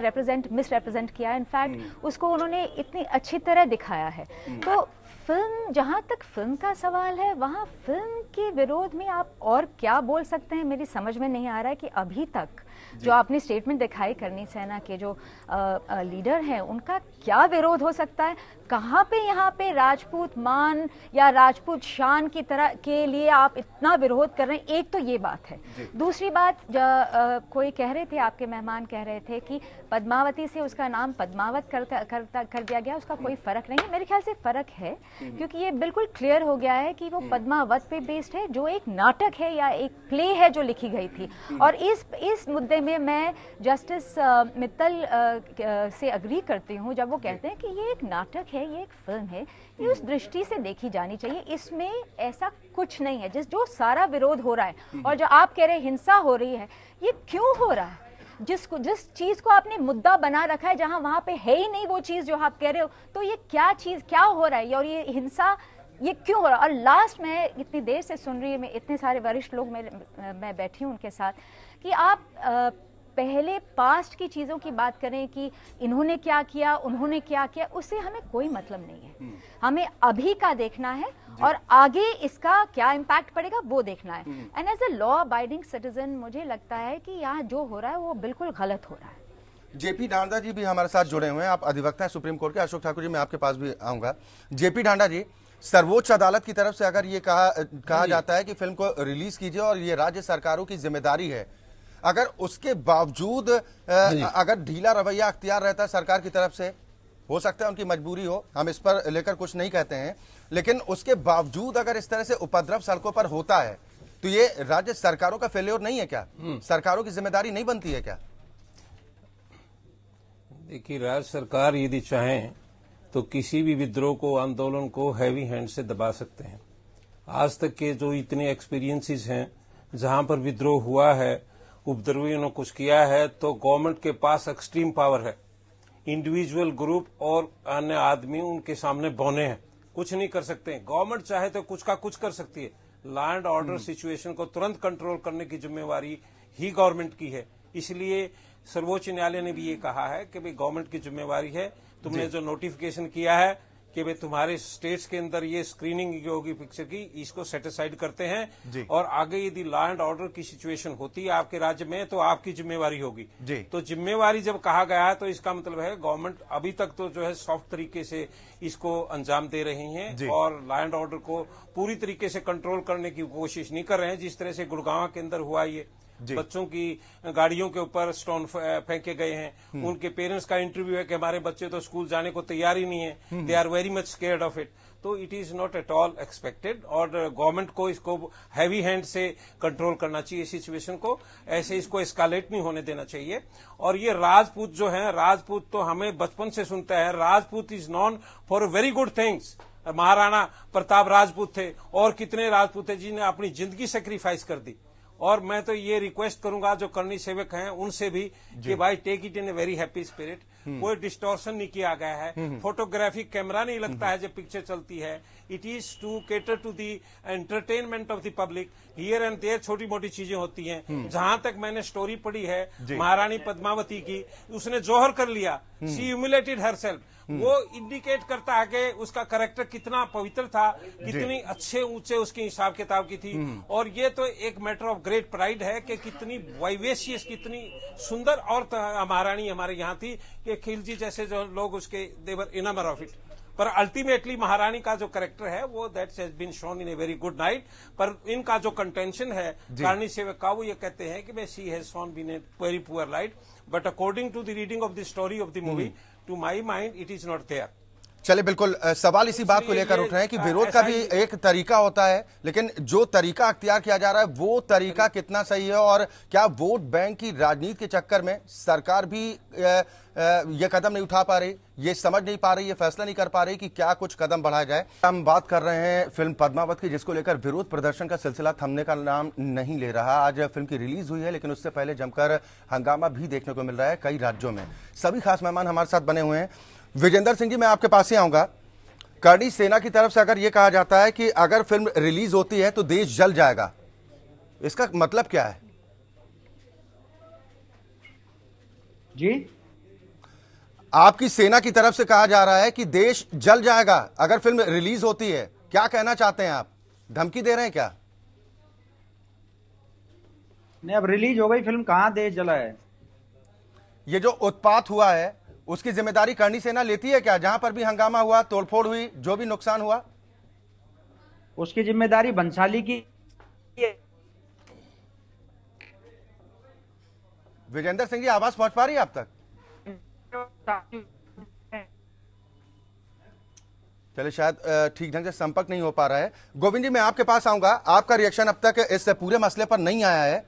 मिस रिप्रेजेंट किया है। इनफैक्ट उसको उन्होंने इतनी अच्छी तरह दिखाया है। तो फिल्म, जहाँ तक फिल्म का सवाल है, वहाँ फिल्म के विरोध में आप और क्या बोल सकते हैं, मेरी समझ में नहीं आ रहा है कि अभी तक जो आपने स्टेटमेंट दिखाई करनी सेना के जो लीडर हैं, उनका क्या विरोध हो सकता है। कहाँ पे यहाँ पे राजपूत मान या राजपूत शान की तरह के लिए आप इतना विरोध कर रहे हैं, एक तो ये बात है। दूसरी बात, कोई कह रहे थे, आपके मेहमान कह रहे थे कि पद्मावती से उसका नाम पद्मावत कर दिया गया, उसका कोई फर्क नहीं है। मेरे ख्याल से फर्क है, क्योंकि ये बिल्कुल क्लियर हो गया है कि वो पद्मावत पे बेस्ड है, जो एक नाटक है या एक प्ले है जो लिखी गई थी। और इस मुद्दे में मैं जस्टिस मित्तल से अग्री करती हूँ जब वो कहते हैं कि ये एक नाटक है, ये एक फिल्म है, ये उस दृष्टि से देखी जानी चाहिए। इसमें ऐसा कुछ नहीं है जो सारा विरोध हो रहा है, और जो आप कह रहे हैं हिंसा हो रही है, ये क्यों हो रहा है? जिस चीज को आपने मुद्दा बना रखा है, जहां वहां पे है ही नहीं वो चीज जो आप कह रहे हो, तो ये क्या हो रहा है, और ये हिंसा ये क्यों हो रहा है? और लास्ट में इतनी देर से सुन रही है, मैं इतने सारे वरिष्ठ लोग मैं बैठी हूँ उनके साथ, कि आप पहले पास्ट की चीज़ों की बात करें कि इन्होंने क्या किया, उन्होंने क्या किया, उससे हमें कोई मतलब नहीं है। हमें अभी का देखना है और आगे इसका क्या इम्पैक्ट पड़ेगा वो देखना है। And as a law abiding citizen मुझे लगता है कि यहाँ जो हो रहा है वो बिल्कुल गलत हो रहा है। जेपी ढांडा जी भी हमारे साथ जुड़े हुए हैं, आप अधिवक्ता हैं सुप्रीम कोर्ट के। अशोक ठाकुर जी, मैं आपके पास भी आऊंगा। जेपी ढांडा जी, सर्वोच्च अदालत की तरफ से अगर ये कहा जाता है कि फिल्म को रिलीज कीजिए और ये राज्य सरकारों की जिम्मेदारी है, अगर उसके बावजूद अगर ढीला रवैया अख्तियार रहता है सरकार की तरफ से, हो सकता है उनकी मजबूरी हो, हम इस पर लेकर कुछ नहीं कहते हैं, लेकिन उसके बावजूद अगर इस तरह से उपद्रव सड़कों पर होता है, तो ये राज्य सरकारों का फेल्योर नहीं है क्या? सरकारों की जिम्मेदारी नहीं बनती है क्या? देखिए, राज्य सरकार यदि चाहें तो किसी भी विद्रोह को, आंदोलन को हैवी हैंड से दबा सकते हैं। आज तक के जो इतने एक्सपीरियंसेस हैं जहां पर विद्रोह हुआ है, उपद्रवियों ने कुछ किया है, तो गवर्नमेंट के पास एक्सट्रीम पावर है। इंडिविजुअल ग्रुप और अन्य आदमी उनके सामने बौने हैं, कुछ नहीं कर सकते। गवर्नमेंट चाहे तो कुछ का कुछ कर सकती है। लॉ एंड ऑर्डर सिचुएशन को तुरंत कंट्रोल करने की जिम्मेवारी ही गवर्नमेंट की है। इसलिए सर्वोच्च न्यायालय ने भी ये कहा है कि भाई गवर्नमेंट की जिम्मेवारी है, तुमने जो नोटिफिकेशन किया है कि भाई तुम्हारे स्टेट्स के अंदर ये स्क्रीनिंग होगी पिक्चर की, इसको सेटिसाइड करते हैं, और आगे यदि लॉ एंड ऑर्डर की सिचुएशन होती है आपके राज्य में तो आपकी जिम्मेवारी होगी। तो जिम्मेवारी जब कहा गया है तो इसका मतलब है गवर्नमेंट अभी तक तो जो है सॉफ्ट तरीके से इसको अंजाम दे रही है और लॉ एंड ऑर्डर को पूरी तरीके से कंट्रोल करने की कोशिश नहीं कर रहे हैं। जिस तरह से गुड़गांव के अंदर हुआ, ये बच्चों की गाड़ियों के ऊपर स्टोन फेंके गए हैं, उनके पेरेंट्स का इंटरव्यू है कि हमारे बच्चे तो स्कूल जाने को तैयार ही नहीं है, they are very much scared of it. तो it is not at all expected, और गवर्नमेंट को इसको हैवी हैंड से कंट्रोल करना चाहिए सिचुएशन को, ऐसे इसको एस्कालेट नहीं होने देना चाहिए। और ये राजपूत जो है, राजपूत तो हमें बचपन से सुनते हैं, Rajput is non for very good things. Maharana Pratap Rajput थे और कितने राजपूत थे जिन्हें अपनी जिंदगी सेक्रीफाइस कर दी। और मैं तो ये रिक्वेस्ट करूंगा जो करनी सेवक हैं उनसे भी कि भाई take it in a very happy spirit. कोई डिस्टॉर्शन नहीं किया गया है, फोटोग्राफिक कैमरा नहीं लगता है जब पिक्चर चलती है। It is to cater to the entertainment of the public. Here and there छोटी मोटी चीजें होती हैं। जहां तक मैंने स्टोरी पढ़ी है महारानी पद्मावती की, उसने जोहर कर लिया, शी ह्यूमिलेटेड हरसेल्फ। वो इंडिकेट करता है कि उसका कैरेक्टर कितना पवित्र था, कितनी अच्छे ऊंचे उसकी हिसाब किताब की थी। और ये तो एक मैटर ऑफ ग्रेट प्राइड है कि कितनी वाइवेशियस, कितनी सुंदर औरत महारानी हमारे यहाँ थी कि खिलजी जैसे जो लोग उसके देवर इनामर ऑफ इट। पर अल्टीमेटली महारानी का जो कैरेक्टर है वो that has been shown in a very good light. पर इनका जो कंटेंशन है करणी सेवक का, वो ये कहते हैं कि मैं she has shown been a very poor light, but according to the reading of the story of the movie, to my mind it is not there. चलिए, बिल्कुल सवाल इसी बात को लेकर उठ रहे हैं कि विरोध का भी एक तरीका होता है, लेकिन जो तरीका अख्तियार किया जा रहा है वो तरीका कितना सही है, और क्या वोट बैंक की राजनीति के चक्कर में सरकार भी ये कदम नहीं उठा पा रही, ये समझ नहीं पा रही, ये फैसला नहीं कर पा रही कि क्या कुछ कदम बढ़ाया जाए। हम बात कर रहे हैं फिल्म पद्मावत की, जिसको लेकर विरोध प्रदर्शन का सिलसिला थमने का नाम नहीं ले रहा। आज फिल्म की रिलीज हुई है, लेकिन उससे पहले जमकर हंगामा भी देखने को मिल रहा है कई राज्यों में। सभी खास मेहमान हमारे साथ बने हुए हैं। विजेंद्र सिंह जी, मैं आपके पास ही आऊंगा। करणी सेना की तरफ से अगर यह कहा जाता है कि अगर फिल्म रिलीज होती है तो देश जल जाएगा, इसका मतलब क्या है? जी, आपकी सेना की तरफ से कहा जा रहा है कि देश जल जाएगा अगर फिल्म रिलीज होती है, क्या कहना चाहते हैं आप? धमकी दे रहे हैं क्या? नहीं, अब रिलीज हो गई फिल्म, कहां देश जला है? ये जो उत्पात हुआ है उसकी जिम्मेदारी करणी सेना लेती है क्या? जहां पर भी हंगामा हुआ, तोड़फोड़ हुई, जो भी नुकसान हुआ, उसकी जिम्मेदारी बंसाली की है। विजेंद्र सिंह जी, आवाज पहुंच पा रही है आप तक? चलिए, शायद ठीक ढंग से संपर्क नहीं हो पा रहा है। गोविंद जी, मैं आपके पास आऊंगा। आपका रिएक्शन अब तक इस पूरे मसले पर नहीं आया है।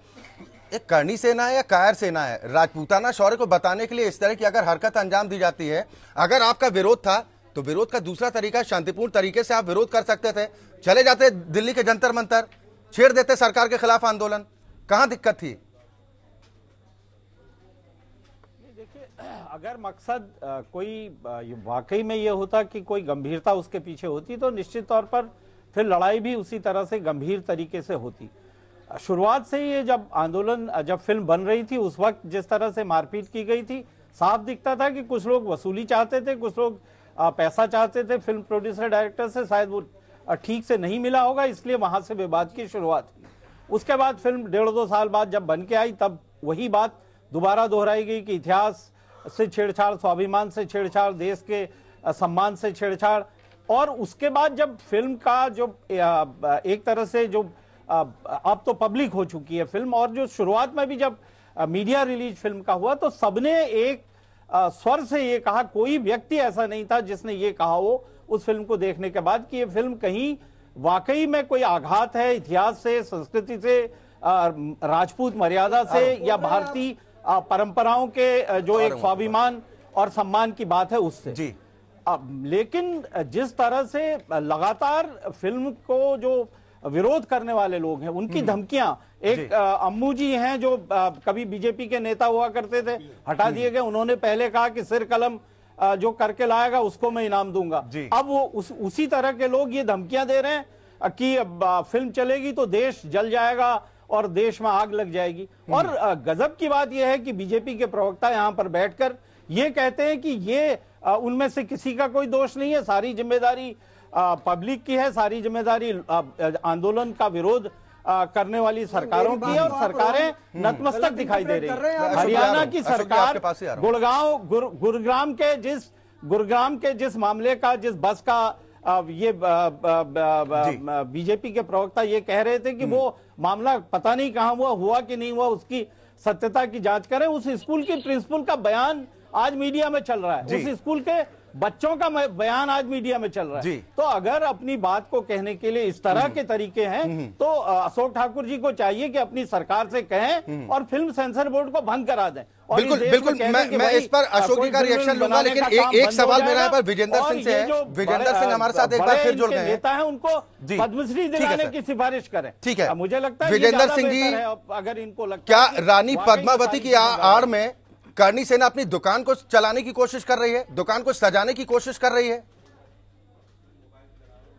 एक करणी सेना है या कायर सेना है? राजपूताना शौर्य को बताने के लिए इस तरह की अगर हरकत अंजाम दी जाती है, अगर आपका विरोध था तो विरोध का दूसरा तरीका शांतिपूर्ण तरीके से आप विरोध कर सकते थे, चले जाते दिल्ली के जंतर मंतर, छेड़ देते सरकार के खिलाफ आंदोलन, कहां दिक्कत थी? अगर मकसद कोई वाकई में ये होता कि कोई गंभीरता उसके पीछे होती तो निश्चित तौर पर फिर लड़ाई भी उसी तरह से गंभीर तरीके से होती। शुरुआत से ही ये जब फिल्म बन रही थी उस वक्त जिस तरह से मारपीट की गई थी, साफ दिखता था कि कुछ लोग वसूली चाहते थे, कुछ लोग पैसा चाहते थे फिल्म प्रोड्यूसर डायरेक्टर से, शायद वो ठीक से नहीं मिला होगा, इसलिए वहां से विवाद की शुरुआत हुई। उसके बाद फिल्म 1.5-2 साल बाद जब बन के आई तब वही बात दोबारा दोहराई गई कि इतिहास से छेड़छाड़, स्वाभिमान से छेड़छाड़, देश के सम्मान से छेड़छाड़। और उसके बाद जब फिल्म का जो एक तरह से जो अब तो पब्लिक हो चुकी है फिल्म, और जो शुरुआत में भी जब मीडिया रिलीज फिल्म का हुआ तो सबने एक स्वर से ये कहा, कोई व्यक्ति ऐसा नहीं था जिसने ये कहा हो उस फिल्म को देखने के बाद कि ये फिल्म कहीं वाकई में कोई आघात है इतिहास से, संस्कृति से, राजपूत मर्यादा से या भारतीय परंपराओं के जो एक स्वाभिमान और सम्मान की बात है उससे जी। लेकिन जिस तरह से लगातार फिल्म को जो विरोध करने वाले लोग हैं उनकी धमकियां, एक अम्मू जी हैं जो कभी बीजेपी के नेता हुआ करते थे, हटा दिए गए। उन्होंने पहले कहा कि सिर कलम जो करके लाएगा उसको मैं इनाम दूंगा। अब वो उसी तरह के लोग ये धमकियां दे रहे हैं कि फिल्म चलेगी तो देश जल जाएगा और देश में आग लग जाएगी। और गजब की बात यह है कि बीजेपी के प्रवक्ता यहां पर बैठकर ये कहते हैं कि ये उनमें से किसी का कोई दोष नहीं है, सारी जिम्मेदारी पब्लिक की है, सारी जिम्मेदारी आंदोलन का विरोध करने वाली सरकारों की है, और सरकारें नतमस्तक दिखाई दे रही है। हरियाणा की सरकार गुरुग्राम के जिस मामले का, जिस बस का ये बीजेपी के प्रवक्ता ये कह रहे थे कि वो मामला पता नहीं कहां हुआ कि नहीं हुआ, उसकी सत्यता की जांच करें। उस स्कूल की प्रिंसिपल का बयान आज मीडिया में चल रहा है, उस स्कूल के बच्चों का बयान आज मीडिया में चल रहा है। तो अगर अपनी बात को कहने के लिए इस तरह के तरीके हैं तो अशोक ठाकुर जी को चाहिए कि अपनी सरकार से कहें और फिल्म सेंसर बोर्ड को भंग करा दें। बिल्कुल बिल्कुल, मैं इस पर अशोक जी का रिएक्शन लूंगा, लेकिन एक सवाल मेरा यहाँ पर विजेंद्र सिंह से है। विजेंद्र सिंह हमारे साथ एक बार फिर जुड़ गए हैं। नेता है, उनको पद्मश्री दिलाने की सिफारिश करें। ठीक है, मुझे लगता है विजेंद्र सिंह जी, अगर इनको लगता क्या रानी पद्मावती की आड़ में करणी सेना अपनी दुकान को चलाने की कोशिश कर रही है, दुकान को सजाने की कोशिश कर रही है।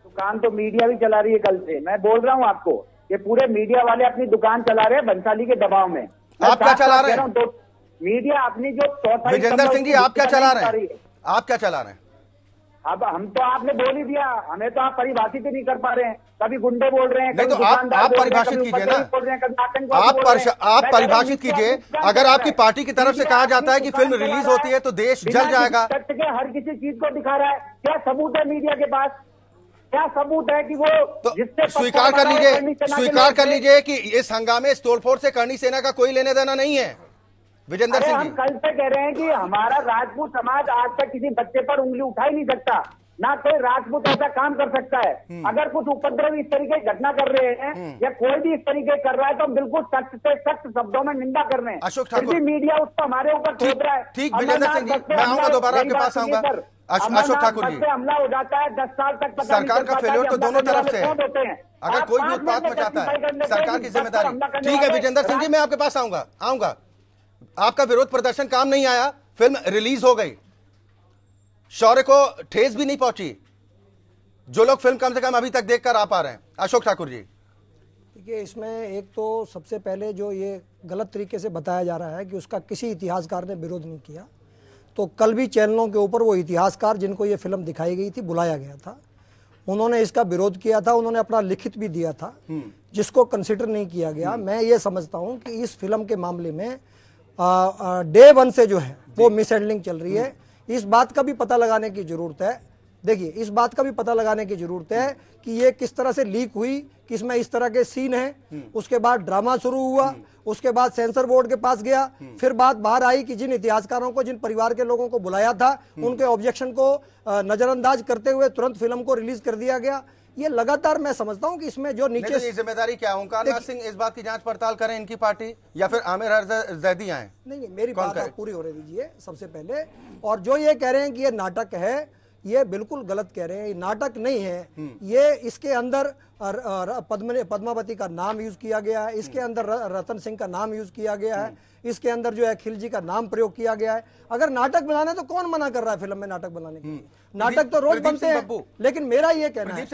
दुकान तो मीडिया भी चला रही है। कल से मैं बोल रहा हूं आपको, ये पूरे मीडिया वाले अपनी दुकान चला रहे हैं भंसाली के दबाव में। आप क्या चला रहे हैं? मीडिया अपनी जो चौथाई विजेंद्र सिंह जी, आप क्या चला रहे हैं? आप क्या चला रहे हैं? अब हम तो आपने बोल ही दिया, हमें तो आप परिभाषित ही नहीं कर पा रहे हैं। कभी गुंडे बोल रहे हैं, नहीं तो आप परिभाषित कीजिए ना, आप परिभाषित कीजिए। अगर आपकी पार्टी की तरफ से कहा जाता है कि फिल्म रिलीज होती है तो देश जल जाएगा। हर किसी चीज को दिखा रहा है, क्या सबूत है मीडिया के पास? क्या सबूत है कि वो तो स्वीकार कर लीजिए कि इस हंगामे, इस तोड़फोड़ से करणी सेना का कोई लेने देना नहीं है। विजेंद्र सिंह जी, हम कल से कह रहे हैं कि हमारा राजपूत समाज आज तक किसी बच्चे पर उंगली उठा ही नहीं सकता, ना कोई राजपूत ऐसा काम कर सकता है। अगर कुछ उपद्रवी इस तरीके की घटना कर रहे हैं या कोई भी इस तरीके कर रहा है तो हम बिल्कुल सख्त से सख्त शब्दों में निंदा कर रहे हैं। अशोक ठाकुर, मीडिया उसको हमारे ऊपर थोप रहा है। ठीक, विजेंद्र सिंह जी, मैं आऊंगा दोबारा आपके पास आऊंगा। अशोक ठाकुर जी, हमला हो जाता है 10 साल तक, सरकार का फेलियर तो दोनों तरफ से है। अगर कोई भी उत्पात मचाता है, सरकार की जिम्मेदारी। ठीक है विजेंद्र सिंह जी, मैं आपके पास आऊंगा। आपका विरोध प्रदर्शन काम नहीं आया, फिल्म रिलीज हो गई, शौर्य को ठेस भी नहीं पहुंची, जो लोग फिल्म कम से कम अभी तक देखकर आ पा रहे हैं। अशोक ठाकुर जी, देखिए, इसमें एक तो सबसे पहले जो ये गलत तरीके से बताया जा रहा है कि उसका किसी इतिहासकार ने विरोध नहीं किया, तो कल भी चैनलों के ऊपर वो इतिहासकार जिनको ये फिल्म दिखाई गई थी बुलाया गया था, उन्होंने इसका विरोध किया था, उन्होंने अपना लिखित भी दिया था, जिसको कंसिडर नहीं किया गया। मैं ये समझता हूँ कि इस फिल्म के मामले में डे वन से जो है वो मिसहैंडलिंग चल रही है। इस बात का भी पता लगाने की जरूरत है। देखिए, इस बात का भी पता लगाने की जरूरत है कि ये किस तरह से लीक हुई, कि इसमें इस तरह के सीन हैं। उसके बाद ड्रामा शुरू हुआ, उसके बाद सेंसर बोर्ड के पास गया, फिर बात बाहर आई कि जिन इतिहासकारों को, जिन परिवार के लोगों को बुलाया था, उनके ऑब्जेक्शन को नजरअंदाज करते हुए तुरंत फिल्म को रिलीज कर दिया गया। ये लगातार मैं समझता हूं कि इसमें जो नीचे जिम्मेदारी क्या है? ओंकार नाथ सिंह इस बात की जांच पड़ताल करें, इनकी पार्टी, या फिर आमिर जैदी आए? नहीं, मेरी बात आप पूरी होने दीजिए सबसे पहले। और जो ये कह रहे हैं कि ये नाटक है, ये बिल्कुल गलत कह रहे हैं। ये नाटक नहीं है, ये इसके अंदर पद्मावती का नाम यूज किया गया है, इसके अंदर रतन सिंह का नाम यूज किया गया है, इसके अंदर जो है खिलजी का नाम प्रयोग किया गया है। अगर नाटक बनाना है तो कौन मना कर रहा है फिल्म में नाटक बनाने के लिए? नाटक तो रोज बनते हैं। लेकिन मेरा ये कहना है,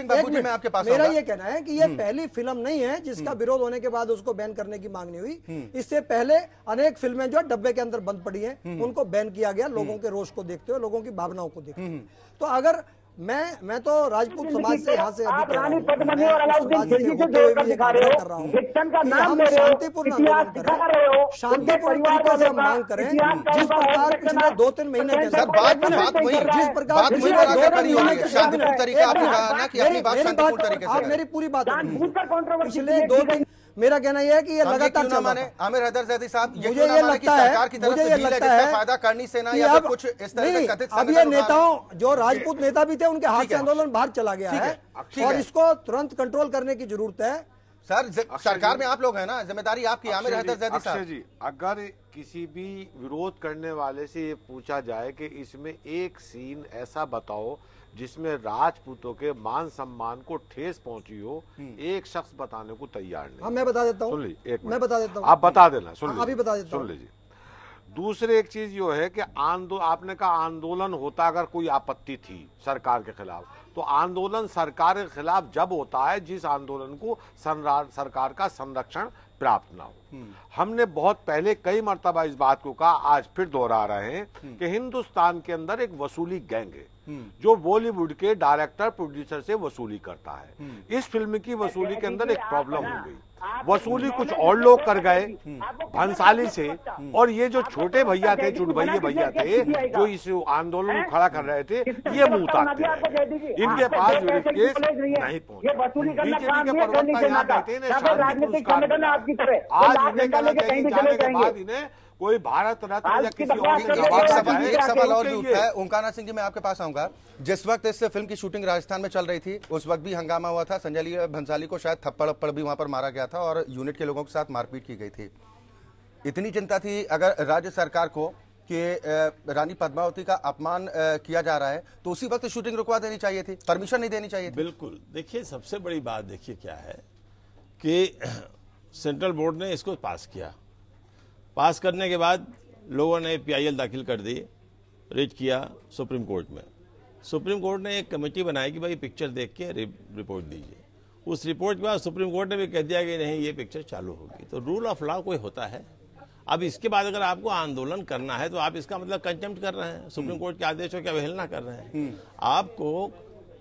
मेरा ये कहना है कि ये पहली फिल्म नहीं है जिसका विरोध होने के बाद उसको बैन करने की मांग नहीं हुई। इससे पहले अनेक फिल्में जो डब्बे के अंदर बंद पड़ी हैं, उनको बैन किया गया, लोगों के रोष को देखते हुए, लोगों की भावनाओं को देखते हुए। तो अगर मैं तो राजपूत समाज से यहाँ से आप रानी पद्मिनी और अलाउद्दीन खिलजी से जोड़कर दिखा रहे हो, फिक्शन का नाम ले रहे हो, इतिहास दिखा रहे हो, शांतिपूर्ण तरीके से मांग करें। जिस प्रकार पिछले 2-3 महीने के अंदर जिस प्रकार शांतिपूर्ण तरीके आपने कहा ना कि अपनी बात शांतिपूर्ण तरीके से, मेरी पूरी बात पिछले 2-3, मेरा कहना यह है कि ये लगातार चल रहा है। आमिर हैदर जैदी साहब, मुझे ये लगता है, फायदा करनी सेना या कुछ इस तरह के कथित, अब ये नेताओं, जो राजपूत नेता भी थे, उनके हाथ से आंदोलन बाहर चला गया है और इसको तुरंत कंट्रोल करने की जरूरत है। सर, सरकार में आप लोग हैं ना, जिम्मेदारी आपकी। आमिर हैदर जैदी साहब जी, अगर किसी भी विरोध करने वाले से ये पूछा जाए कि इसमें एक सीन ऐसा बताओ जिसमें राजपूतों के मान सम्मान को ठेस पहुंची हो, एक शख्स बताने को तैयार नहीं। मैं बता देता हूँ, सुन लीजिए, मैं बता देता हूँ, आप बता देना, सुन लीजिए, अभी बता देता हूँ, सुन लीजिए। दूसरी एक चीज यो है कि आपने कहा आंदोलन होता अगर कोई आपत्ति थी सरकार के खिलाफ, तो आंदोलन सरकार के खिलाफ जब होता है जिस आंदोलन को सरकार का संरक्षण प्राप्त ना हो। हमने बहुत पहले कई मर्तबा इस बात को कहा, आज फिर दोहरा रहे हैं कि हिंदुस्तान के अंदर एक वसूली गैंग है जो बॉलीवुड के डायरेक्टर प्रोड्यूसर से वसूली करता है। इस फिल्म की वसूली के अंदर एक प्रॉब्लम हो गई, वसूली कुछ और लोग कर गए भंसाली से, और ये जो छोटे भैया थे, चुटभैया भैया थे, जो इस आंदोलन को खड़ा कर रहे थे, ये मुंह ताकते हैं। इनके पास केस नहीं पहुंचे। बीजेपी के प्रवक्ता यहाँ कहते हैं शांति पुरस्कार, आज इन्हें कहीं जाने के बाद इन्हें कोई भारत रत्न या किसी और एक सवाल और भी उठता है। ओंकार नाथ सिंह जी, मैं आपके पास आऊंगा। जिस वक्त इस फिल्म की शूटिंग राजस्थान में चल रही थी, उस वक्त भी हंगामा हुआ था। संजय भंसाली को शायद थप्पड़ भी वहां पर मारा गया था और यूनिट के लोगों के साथ मारपीट की गई थी। इतनी चिंता थी अगर राज्य सरकार को कि रानी पद्मावती का अपमान किया जा रहा है, तो उसी वक्त शूटिंग रुकवा देनी चाहिए थी, परमिशन नहीं देनी चाहिए थी। बिल्कुल। देखिए, सबसे बड़ी बात देखिए क्या है कि सेंट्रल बोर्ड ने इसको पास किया। पास करने के बाद लोगों ने PIL दाखिल कर दी, रिट किया सुप्रीम कोर्ट में। सुप्रीम कोर्ट ने एक कमेटी बनाई कि भाई पिक्चर देख के रिपोर्ट दीजिए। उस रिपोर्ट के बाद सुप्रीम कोर्ट ने भी कह दिया कि नहीं, ये पिक्चर चालू होगी। तो रूल ऑफ लॉ कोई होता है। अब इसके बाद अगर आपको आंदोलन करना है तो आप इसका मतलब कंटेम्प्ट कर रहे हैं, सुप्रीम कोर्ट के आदेशों की अवहेलना कर रहे हैं। आपको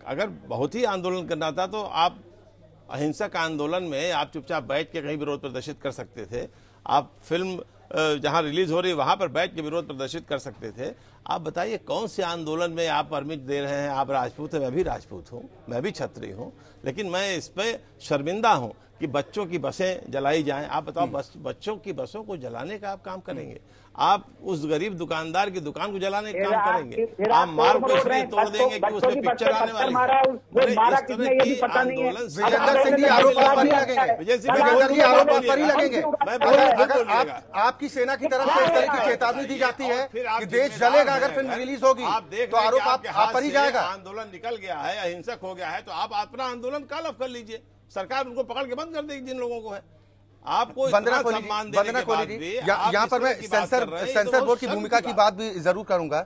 अगर बहुत ही आंदोलन करना था तो आप अहिंसक आंदोलन में आप चुपचाप बैठ के कहीं विरोध प्रदर्शित कर सकते थे। आप फिल्म जहां रिलीज हो रही है वहां पर बैठ के विरोध प्रदर्शित कर सकते थे। आप बताइए कौन से आंदोलन में आप परमिट दे रहे हैं? आप राजपूत हैं, मैं भी राजपूत हूं, मैं भी क्षत्रिय हूं, लेकिन मैं इस पे शर्मिंदा हूं कि बच्चों की बसें जलाई जाएं। आप बताओ, बच्चों की बसों को जलाने का आप काम करेंगे? आप उस गरीब दुकानदार की दुकान को जलाने का काम करेंगे? आप मार्ग को इसलिए तोड़ देंगे कि उसमें पिक्चर आने वाली है? इस तरह की आंदोलन विजेंद्र सिंह जी आरोप आप पर ही लगेंगे, विजेंद्र जी आरोप आप पर ही लगेंगे। अगर आपकी सेना की तरफ से इस तरह की चेतावनी दी जाती है कि देश जलेगा अगर फिल्म रिलीज होगी, तो आरोप आप पर ही जाएगा। आंदोलन निकल गया है, अहिंसक हो गया है, तो आप अपना आंदोलन कॉल ऑफ कर लीजिए। सरकार उनको पकड़ के बंद कर देगी जिन लोगों को है। आपको वंदना कोहली जी, यहाँ पर मैं सेंसर बोर्ड की भूमिका की बात भी जरूर करूंगा।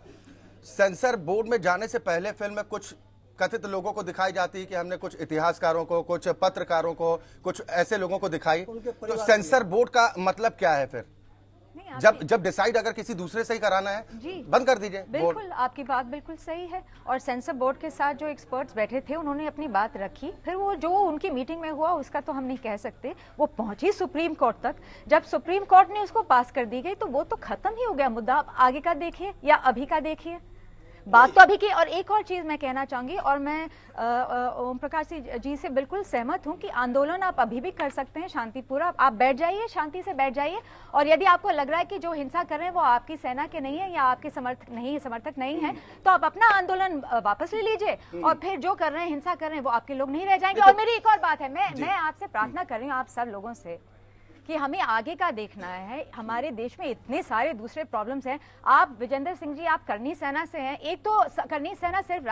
सेंसर बोर्ड में जाने से पहले फिल्म में कुछ कथित लोगों को दिखाई जाती है कि हमने कुछ इतिहासकारों को, कुछ पत्रकारों को, कुछ ऐसे लोगों को दिखाई, तो सेंसर बोर्ड का मतलब क्या है फिर? जब डिसाइड अगर किसी दूसरे से ही कराना है जी बंद कर दीजिए। बिल्कुल, आपकी बात बिल्कुल सही है। और सेंसर बोर्ड के साथ जो एक्सपर्ट्स बैठे थे उन्होंने अपनी बात रखी, फिर वो जो उनकी मीटिंग में हुआ उसका तो हम नहीं कह सकते। वो पहुंची सुप्रीम कोर्ट तक, जब सुप्रीम कोर्ट ने उसको पास कर दी गई तो वो तो खत्म ही हो गया मुद्दा। आप आगे का देखिए या अभी का देखिए, बात तो अभी की। और एक और चीज मैं कहना चाहूंगी, और मैं ओम प्रकाश जी से बिल्कुल सहमत हूं कि आंदोलन आप अभी भी कर सकते हैं शांतिपूर्वक। आप बैठ जाइए, शांति से बैठ जाइए, और यदि आपको लग रहा है कि जो हिंसा कर रहे हैं वो आपकी सेना के नहीं है या आपके समर्थक नहीं है, तो आप अपना आंदोलन वापस ले लीजिए, और फिर जो कर रहे हैं, हिंसा कर रहे हैं, वो आपके लोग नहीं रह जाएंगे। और मेरी एक और बात है, मैं आपसे प्रार्थना कर रही हूँ आप सब लोगों से कि हमें आगे का देखना है। हमारे देश में इतने सारे दूसरे प्रॉब्लम्स हैं। आप विजेंद्र सिंह जी, आप करनी सेना से हैं। एक तो करनी सेना सिर्फ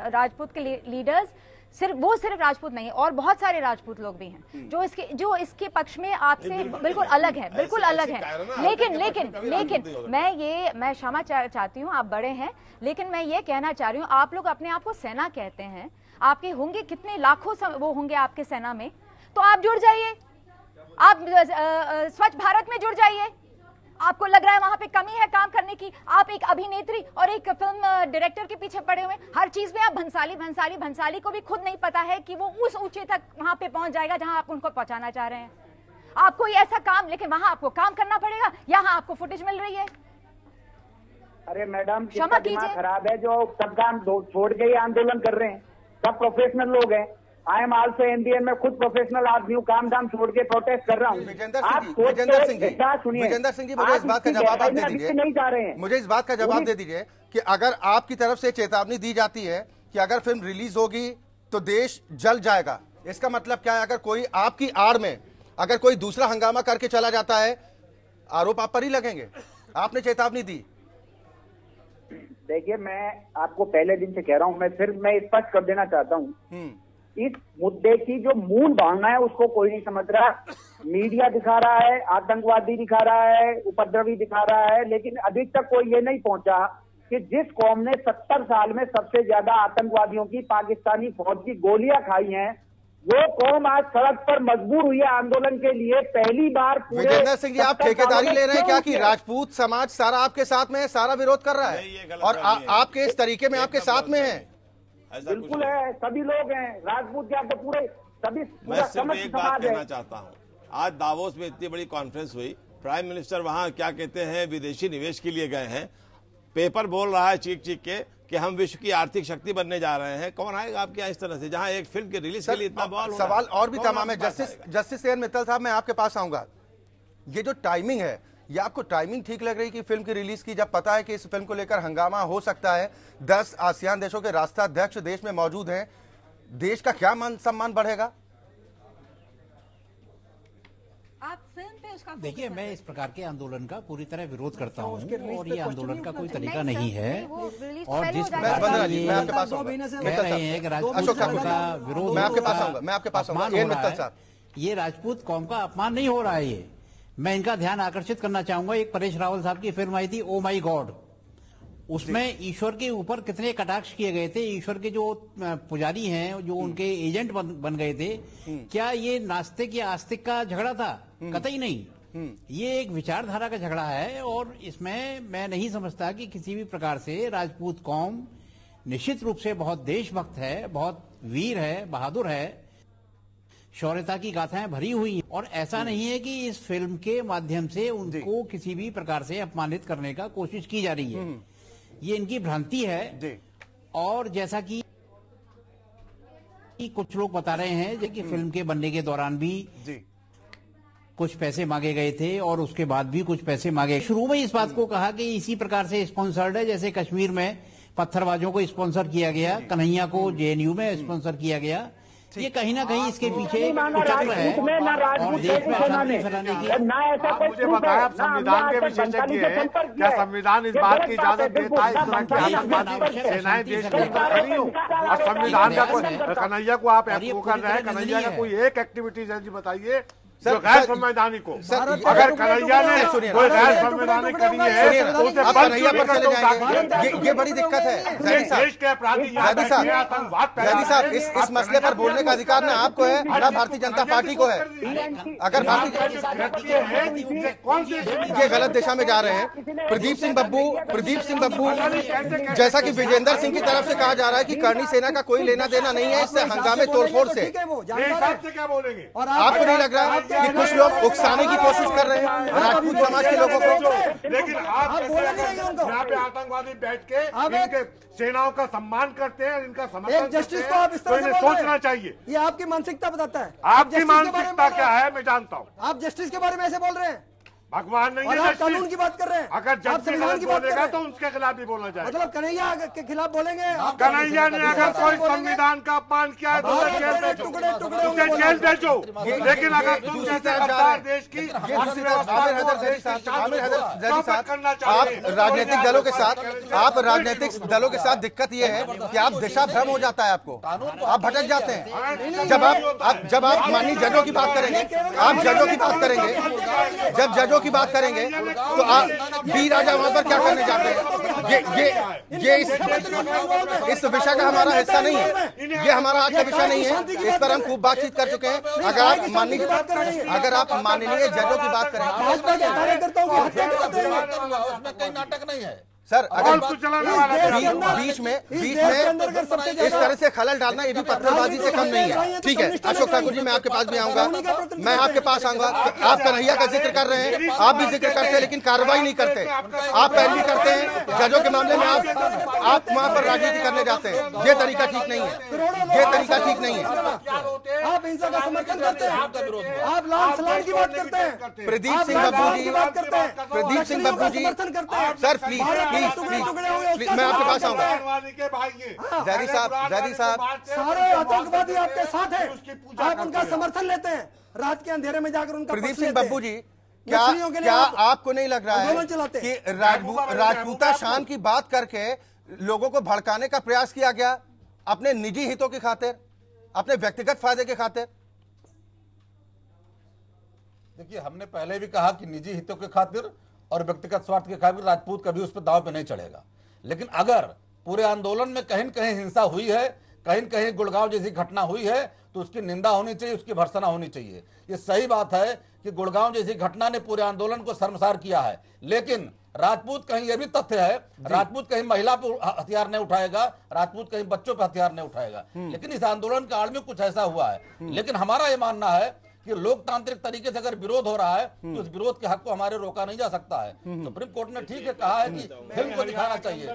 राजपूत के लीडर्स, सिर्फ राजपूत नहीं, और बहुत सारे राजपूत लोग भी हैं जो इसके पक्ष में आपसे बिल्कुल अलग है, बिल्कुल अलग है। लेकिन मैं क्षमा चाहती हूँ, आप बड़े हैं, लेकिन मैं ये कहना चाह रही हूँ, आप लोग अपने आप को सेना कहते हैं, आपके होंगे कितने लाखों वो होंगे आपके सेना में, तो आप जुड़ जाइए, आप स्वच्छ भारत में जुड़ जाइए। आपको लग रहा है वहां पे कमी है काम करने की, आप एक अभिनेत्री और एक फिल्म डायरेक्टर के पीछे पड़े हुए, हर चीज में आप भंसाली को भी खुद नहीं पता है कि वो उस ऊंचे तक वहां पे पहुंच जाएगा जहां आप उनको पहुंचाना चाह रहे हैं। आपको ये ऐसा काम, लेकिन वहां आपको काम करना पड़ेगा, यहाँ आपको फुटेज मिल रही है। अरे मैडम, कितना दिमाग खराब है जो सब काम छोड़ के ही आंदोलन कर रहे हैं। सब प्रोफेशनल लोग हैं। आई एम आल्सो इंडियन, मैं खुद प्रोफेशनल आदमी हूँ, काम धाम छोड़ के प्रोटेस्ट कर रहा हूँ। विजेंद्र सिंह जी, मुझे इस बात का जवाब आप दे दीजिए। नहीं जा रहे हैं, मुझे इस बात का जवाब दे दीजिए कि अगर आपकी तरफ से चेतावनी दी जाती है कि अगर फिल्म रिलीज होगी तो देश जल जाएगा, इसका मतलब क्या है? अगर कोई आपकी आड़ में अगर कोई दूसरा हंगामा करके चला जाता है, आरोप आप पर ही लगेंगे। आपने चेतावनी दी। देखिए, मैं आपको पहले दिन से कह रहा हूँ, मैं स्पष्ट कर देना चाहता हूँ, इस मुद्दे की जो मूल भावना है उसको कोई नहीं समझ रहा। मीडिया दिखा रहा है, आतंकवादी दिखा रहा है, उपद्रवी दिखा रहा है, लेकिन अभी तक कोई ये नहीं पहुंचा कि जिस कौम ने 70 साल में सबसे ज्यादा आतंकवादियों की, पाकिस्तानी फौज की गोलियां खाई हैं, वो कौम आज सड़क पर मजबूर हुई है आंदोलन के लिए। पहली बार विजेंद्र सिंह जी, आप ठेकेदारी ले रहे हैं क्या कि राजपूत समाज सारा आपके साथ में है, सारा विरोध कर रहा है और आपके इस तरीके में आपके साथ में है? बिल्कुल है, सभी लोग हैं, राजपूत क्या तो पूरे सभी। मैं सिर्फ एक बात कहना चाहता हूँ, आज दावोस में इतनी बड़ी कॉन्फ्रेंस हुई, प्राइम मिनिस्टर वहां क्या कहते हैं, विदेशी निवेश के लिए गए हैं। पेपर बोल रहा है चीख के कि हम विश्व की आर्थिक शक्ति बनने जा रहे हैं। कौन आएगा आपके यहाँ इस तरह से, जहां एक फिल्म के रिलीज के लिए इतना बवाल? सवाल और भी तमाम है। जस्टिस एन मित्तल साहब, मैं आपके पास आऊंगा। ये जो टाइमिंग है, ये आपको टाइमिंग ठीक लग रही कि फिल्म की रिलीज की, जब पता है कि इस फिल्म को लेकर हंगामा हो सकता है, 10 आसियान देशों के राष्ट्राध्यक्ष देश में मौजूद हैं, देश का क्या मान सम्मान बढ़ेगा? आप फिल्म पे उसका देखिए, मैं इस प्रकार के आंदोलन का पूरी तरह विरोध करता हूँ और ये आंदोलन का कोई तरीका नहीं है। और जिस प्रकार ये कह रहे हैं कि राजपूत का विरोध, मैं आपके पास आऊंगा, ये राजपूत कौम का अपमान नहीं हो रहा है। मैं इनका ध्यान आकर्षित करना चाहूंगा, एक परेश रावल साहब की फिल्म आई थी ओ माई गॉड, उसमें ईश्वर के ऊपर कितने कटाक्ष किए गए थे। ईश्वर के जो पुजारी हैं, जो उनके एजेंट बन गए थे, क्या ये नास्तिक या आस्तिक का झगड़ा था? कतई नहीं, ये एक विचारधारा का झगड़ा है। और इसमें मैं नहीं समझता कि किसी भी प्रकार से राजपूत कौम निश्चित रूप से बहुत देशभक्त है, बहुत वीर है, बहादुर है, शौर्यता की गाथाएं भरी हुई हैं। और ऐसा नहीं है कि इस फिल्म के माध्यम से उनको किसी भी प्रकार से अपमानित करने का कोशिश की जा रही है। ये इनकी भ्रांति है। और जैसा कि कुछ लोग बता रहे हैं कि फिल्म के बनने के दौरान भी कुछ पैसे मांगे गए थे और उसके बाद भी कुछ पैसे मांगे। शुरू में इस बात को कहा कि इसी प्रकार से स्पॉन्सर्ड है, जैसे कश्मीर में पत्थरबाजों को स्पॉन्सर किया गया, कन्हैया को जेएनयू में स्पॉन्सर किया गया। ये कहीं ना कहीं इसके पीछे चक्र है और देश में अशांति फैलाने की। आप मुझे बताएं, आप संविधान के विशेषज्ञ हैं, क्या संविधान इस बात की इजाजत देता है इस तरह की आतंकवादी सेनाएं देश के अंदर खड़ी हो? और संविधान का कोई कन्हैया को आप वो कर रहे हैं, कन्हैया का कोई एक एक्टिविटीज है जी बताइए जो गैर संवैधानिक हो? अगर कन्हैया ने कोई गैर संवैधानिक करी है तो उसे कन्हैया पर चले जाएंगे। ये बड़ी दिक्कत है। देश के अपराधी जैदी साहब, इस मसले पर बोलने का अधिकार ना आपको है ना भारतीय जनता पार्टी को है। अगर ये गलत दिशा में जा रहे हैं। प्रदीप सिंह बब्बू जैसा कि विजेंद्र सिंह की तरफ से कहा जा रहा है कि करणी सेना का कोई लेना देना नहीं है इससे हंगामे तोड़फोड़ से। क्या बोलेंगे? आपको नहीं लग रहा कि कुछ लोग उकसाने की कोशिश कर रहे हैं राजपूत समाज के लोगों को? लेकिन आप यहाँ पे आतंकवादी बैठ के इनके सेनाओं का सम्मान करते हैं, इनका समर्थन जस्टिस को आप इस तरह से सोचना चाहिए। ये आपकी मानसिकता बताता है। आपकी मानसिकता क्या है मैं जानता हूँ। आप जस्टिस के बारे में ऐसे बोल रहे हैं? भगवान नहीं और है, आप कानून की बात कर रहे हैं। अगर जस्टिस बोलेगा तो उसके खिलाफ भी बोलना चाहिए। मतलब कन्हैया के खिलाफ बोलेंगे? कन्हैया ने अगर कोई संविधान का अपमान किया तो उसे जेल भेजो। लेकिन अगर तुम जैसे गद्दार देश की आप राजनीतिक दलों के साथ दिक्कत ये है कि आप दिशा भ्रम हो जाता है, आपको आप भटक जाते हैं। जब आप माननीय जजों की बात करेंगे, आप जजों की बात करेंगे, जब जजों की बात करेंगे तो आप बी राजा वहां पर क्या करने जाते हैं? ये इस विषय का हमारा हिस्सा नहीं है। ये हमारा आज का विषय नहीं है। इस पर हम खूब बातचीत कर चुके हैं। अगर आप माननीय जजों की बात करें, उसमें कोई नाटक नहीं है सर। अगर बीच में इस तरह से खलल डालना ये भी पत्थरबाजी से कम नहीं है। ठीक है अशोक ठाकुर जी, मैं आपके पास भी आऊंगा, मैं आपके पास आऊंगा। आप कन्हैया का जिक्र कर रहे हैं, आप भी जिक्र करते हैं लेकिन कार्रवाई नहीं करते। आप पैरवी करते हैं जजों के मामले में, आप वहां पर राजनीति करने जाते हैं। ये तरीका ठीक नहीं है, ये तरीका ठीक नहीं है। आप हिंसा का समर्थन करते हैं, आप लाल सलाम की बात करते हैं, प्रदीप सिंह बब्बू जी, सर प्लीज मैं आपके पास आऊंगा। जैदी साहब सारे आतंकवादी आपके साथ हैं, आप उनका समर्थन लेते हैं, रात के अंधेरे में जाकर उनका। प्रदीप सिंह बब्बू जी, क्या आपको नहीं लग रहा है कि राजपूता शान की बात करके लोगों को भड़काने का प्रयास किया गया अपने निजी हितों की खातिर, अपने व्यक्तिगत फायदे के खातिर? देखिए, हमने पहले भी कहा कि निजी हितों के खातिर और व्यक्तिगत स्वार्थ के खातिर राजपूत कभी उस पर दांव पे नहीं चढ़ेगा। लेकिन अगर पूरे आंदोलन में कहीं कहीं हिंसा हुई है, कहीं कहीं गुड़गांव जैसी घटना हुई है, तो उसकी निंदा होनी चाहिए, उसकी भर्त्सना होनी चाहिए। ये सही बात है कि गुड़गांव जैसी घटना ने पूरे आंदोलन को शर्मसार किया है, लेकिन राजपूत कहीं यह भी तथ्य है, राजपूत कहीं महिला पर हथियार नहीं उठाएगा, राजपूत कहीं बच्चों पर हथियार नहीं उठाएगा। लेकिन इस आंदोलन के आड़ में कुछ ऐसा हुआ है। लेकिन हमारा ये मानना है कि लोकतांत्रिक तरीके से अगर विरोध हो रहा है तो उस विरोध के हक को हमारे रोका नहीं जा सकता है। सुप्रीम कोर्ट ने ठीक है कहा है कि फिल्म को दिखाना चाहिए।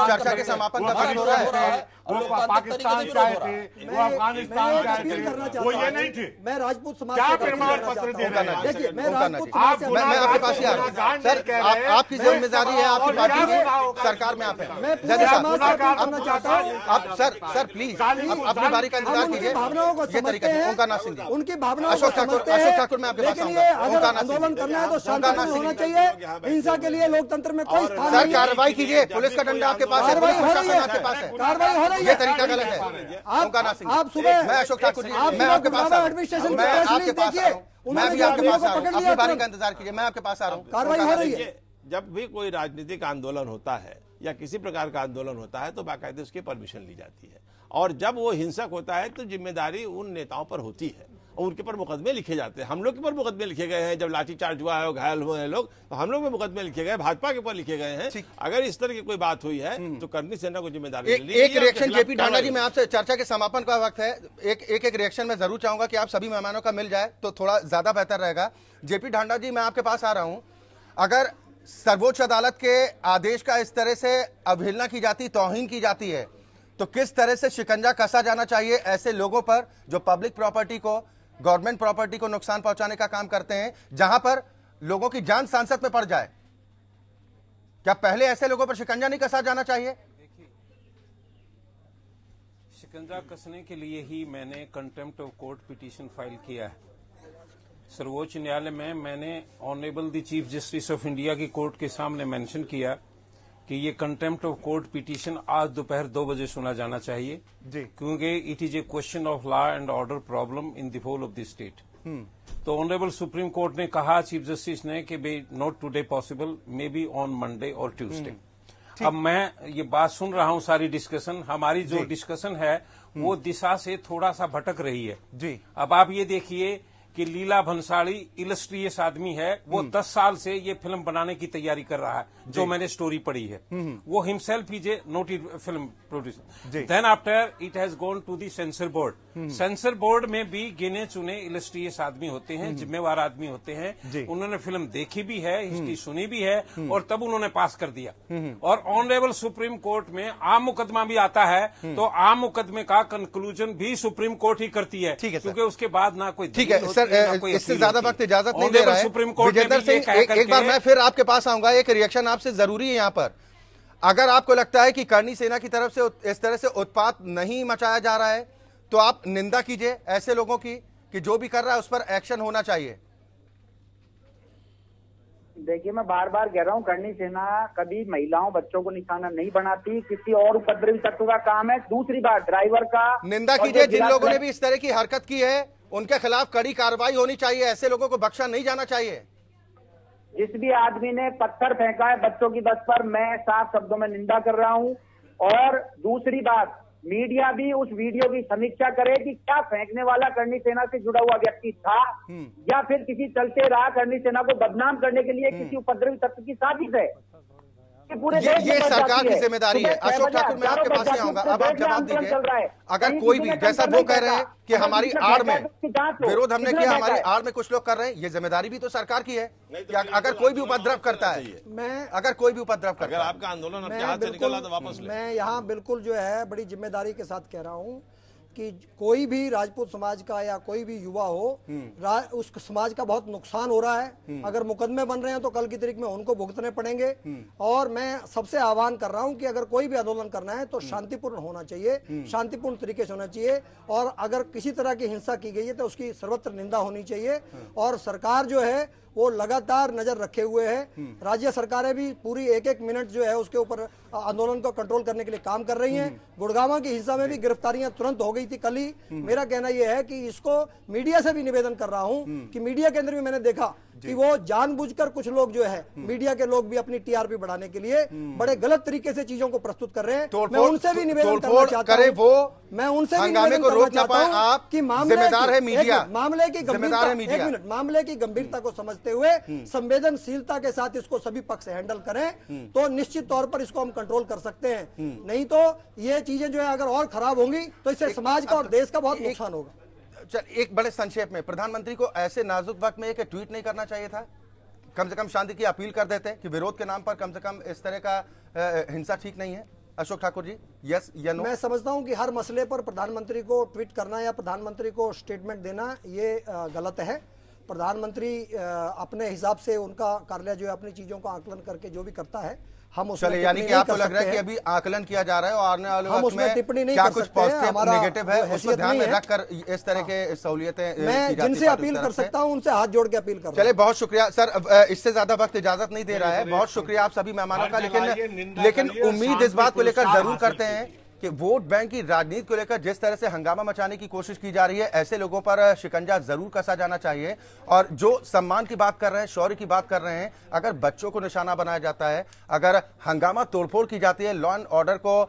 चर्चा के समापन का वक्त हो रहा है। पाकिस्तान से आए थे, वो अफगानिस्तान से आए थे, वो ये नहीं थे। मैं राजपूत समाज क्या प्रमाण पत्र दे रहे हैं? देखिए, मैं राजपूत समाज से, मैं आपके पास ही आ रहा हूं सर। आपकी जिम्मेदारी है, आपकी पार्टी की सरकार में आप हैं। जैदी साहब, आप सर प्लीज अपनी बारी का इंतजार कीजिए। भावनाओं को समझते हैं, उनकी भावनाओं को समझते हैं, लेकिन ये अगर आंदोलन करना है तो शांतिपूर्ण होना चाहिए। हिंसा के लिए लोकतंत्र में कोई स्थान नहीं है। कार्रवाई कीजिए, पुलिस का डंडा आपके पास है, कार्रवाई हो रही है, कार्रवाई हो रही है। ये तरीका गलत है। आप सुबह, मैं अशोक ठाकुर जी, मैं आपके पास एडमिनिस्ट्रेशन मैं आपके पास आ रहा हूं, मैं भी आपके पास आ रहा हूं, अपनी बारी का इंतजार कीजिए, मैं आपके पास आ रहा हूं। कार्रवाई हो रही है। जब भी कोई राजनीतिक आंदोलन होता है या किसी प्रकार का आंदोलन होता है तो बाकायदे उसकी परमिशन ली जाती है, और जब वो हिंसक होता है तो जिम्मेदारी उन नेताओं पर होती है और उनके पर मुकदमे लिखे जाते हैं। हम लोग के पर मुकदमे लिखे गए हैं, जब लाठीचार्ज हुआ है और घायल हुए हैं लोग, तो हम लोग में मुकदमे लिखे गए, भाजपा के ऊपर लिखे गए हैं। अगर इस तरह की कोई बात हुई है तो करनी सेना को जिम्मेदारी एक रिएक्शन जेपी ढांडा जी, मैं आपसे चर्चा के समापन का वक्त है, एक रिएक्शन मैं जरूर चाहूंगा कि आप सभी मेहमानों का मिल जाए तो थोड़ा ज्यादा बेहतर रहेगा। जेपी ढांडा जी, मैं आपके पास आ रहा हूं, अगर सर्वोच्च अदालत के आदेश का इस तरह से अवहेलना की जाती, तौहीन की जाती है, तो किस तरह से शिकंजा कसा जाना चाहिए ऐसे लोगों पर जो पब्लिक प्रॉपर्टी को, गवर्नमेंट प्रॉपर्टी को नुकसान पहुंचाने का काम करते हैं, जहां पर लोगों की जान सांसत में पड़ जाए? क्या पहले ऐसे लोगों पर शिकंजा नहीं कसा जाना चाहिए? शिकंजा कसने के लिए ही मैंने contempt of court petition file किया है सर्वोच्च न्यायालय में। मैंने honourable the chief justice of India की कोर्ट के सामने मेंशन किया कि ये कंटेम्प्ट ऑफ कोर्ट पिटीशन आज दोपहर 2 बजे सुना जाना चाहिए जी, क्योंकि it is a question of law and order problem in the whole of the state. तो ऑनरेबल सुप्रीम कोर्ट ने कहा चीफ जस्टिस ने कि be not today possible, may be on Monday और ट्यूसडे। अब मैं ये बात सुन रहा हूं, सारी डिस्कशन, हमारी जो डिस्कशन है वो दिशा से थोड़ा सा भटक रही है जी। अब आप ये देखिए कि लीला भंसाली इलस्ट्रियस आदमी है, वो 10 साल से ये फिल्म बनाने की तैयारी कर रहा है, जो मैंने स्टोरी पढ़ी है। वो himself is a noted film producer. Then after it has gone to the censor board. Censor board में भी गिने चुने इलस्ट्रियस आदमी होते हैं, जिम्मेवार आदमी होते हैं। उन्होंने फिल्म देखी भी है, हिस्ट्री सुनी भी है, और तब उन्होंने पास कर दिया। और ऑनरेबल सुप्रीम कोर्ट में आम मुकदमा भी आता है, तो आम मुकदमे का कंक्लूजन भी सुप्रीम कोर्ट ही करती है, क्योंकि उसके बाद ना कोई इससे ज्यादा वक्त इजाजत नहीं दे रहा है। विजेंद्र सिंह, एक बार मैं फिर आपके पास आऊंगा, एक रिएक्शन आपसे जरूरी है यहाँ पर। अगर आपको लगता है कि करनी सेना की तरफ से इस तरह से उत्पात नहीं मचाया जा रहा है तो आप निंदा कीजिए ऐसे लोगों की कि जो भी कर रहा है उस पर एक्शन होना चाहिए। देखिए, मैं बार बार कह रहा हूँ, करनी सेना कभी महिलाओं बच्चों को निशाना नहीं बनाती, किसी और उपद्रवी तत्व का काम है। दूसरी बात, ड्राइवर का निंदा कीजिए। जिन लोगों ने भी इस तरह की हरकत की है उनके खिलाफ कड़ी कार्रवाई होनी चाहिए, ऐसे लोगों को बख्शा नहीं जाना चाहिए। जिस भी आदमी ने पत्थर फेंका है बच्चों की बस पर, मैं साफ शब्दों में निंदा कर रहा हूं। और दूसरी बात, मीडिया भी उस वीडियो की समीक्षा करे कि क्या फेंकने वाला करनी सेना से जुड़ा हुआ व्यक्ति था या फिर किसी चलते रहा करनी सेना को बदनाम करने के लिए किसी उपद्रवी तत्व की साजिश है। पूरे ये सरकार की जिम्मेदारी है। अशोक ठाकुर, मैं आपके पास ही आऊंगा, अब आप जवाब दीजिए। अगर कोई भी, जैसा वो कह रहे हैं कि हमारी आड़ में विरोध हमने किया, हमारी आड़ में कुछ लोग कर रहे हैं, ये जिम्मेदारी भी तो सरकार की है। अगर कोई भी उपद्रव करता है, अगर कोई भी उपद्रव करता है, अगर आपका आंदोलन आपके हाथ से निकला तो वापस ले। मैं यहाँ बिल्कुल जो है बड़ी जिम्मेदारी के साथ कह रहा हूँ कि कोई भी राजपूत समाज का या कोई भी युवा हो, उस समाज का बहुत नुकसान हो रहा है। अगर मुकदमे बन रहे हैं तो कल की तारीख में उनको भुगतने पड़ेंगे। और मैं सबसे आह्वान कर रहा हूं कि अगर कोई भी आंदोलन करना है तो शांतिपूर्ण होना चाहिए, शांतिपूर्ण तरीके से होना चाहिए। और अगर किसी तरह की हिंसा की गई है तो उसकी सर्वत्र निंदा होनी चाहिए। और सरकार जो है वो लगातार नजर रखे हुए है। राज्य सरकारें भी पूरी एक एक मिनट जो है उसके ऊपर आंदोलन को कंट्रोल करने के लिए काम कर रही हैं। गुड़गांव की हिंसा में भी गिरफ्तारियां तुरंत हो गई थी कल ही। मेरा कहना यह है कि इसको मीडिया से भी निवेदन कर रहा हूं कि मीडिया के अंदर भी मैंने देखा कि वो जानबूझकर कुछ लोग जो है, मीडिया के लोग भी अपनी टीआरपी बढ़ाने के लिए बड़े गलत तरीके से चीजों को प्रस्तुत कर रहे हैं। मैं उनसे भी निवेदन करना चाहता हूं, मैं उनसे भी निवेदन करना चाहता हूं कि मामले की गंभीरता को समझते हुए संवेदनशीलता के साथ इसको सभी पक्ष हैंडल करें तो निश्चित तौर पर इसको हम कंट्रोल कर सकते हैं। नहीं तो ये चीजें जो है अगर और खराब होंगी तो इससे समाज का और देश का बहुत नुकसान होगा। चल, एक बड़े संक्षेप में, प्रधानमंत्री को ऐसे नाजुक वक्त में एक ट्वीट नहीं करना चाहिए था? कम से कम शांति की अपील कर देते कि विरोध के नाम पर कम से कम इस तरह का हिंसा ठीक नहीं है। अशोक ठाकुर जी, यस या नो? मैं समझता हूं कि हर मसले पर प्रधानमंत्री को ट्वीट करना या प्रधानमंत्री को स्टेटमेंट देना ये गलत है। प्रधानमंत्री अपने हिसाब से उनका कार्यालय जो है अपनी चीजों का आकलन करके जो भी करता है, हम उसमें चले, यानी कि आपको लग रहा है कि अभी आकलन किया जा रहा है और आने वाले वक्त में टिप्पणी नहीं क्या कर कुछ सकते हैं, पॉजिटिव नेगेटिव है उसको ध्यान में रखकर इस तरह के सहूलियतें मैं जिनसे अपील कर सकता हूं उनसे हाथ जोड़ के अपील कर। चले, बहुत शुक्रिया सर, इससे ज्यादा वक्त इजाजत नहीं दे रहा है। बहुत शुक्रिया आप सभी मेहमानों का, लेकिन उम्मीद इस बात को लेकर जरूर करते हैं कि वोट बैंक की राजनीति को लेकर जिस तरह से हंगामा मचाने की कोशिश की जा रही है, ऐसे लोगों पर शिकंजा जरूर कसा जाना चाहिए। और जो सम्मान की बात कर रहे हैं, शौर्य की बात कर रहे हैं, अगर बच्चों को निशाना बनाया जाता है, अगर हंगामा तोड़फोड़ की जाती है, लॉ एंड ऑर्डर को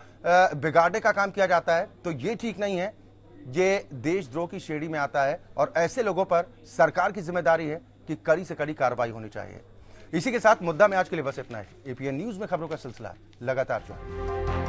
बिगाड़ने का काम किया जाता है, तो ये ठीक नहीं है, ये देशद्रोह की श्रेणी में आता है। और ऐसे लोगों पर सरकार की जिम्मेदारी है कि कड़ी से कड़ी कार्रवाई होनी चाहिए। इसी के साथ मुद्दा में आज के लिए बस इतना है। एपीएन न्यूज में खबरों का सिलसिला लगातार जारी।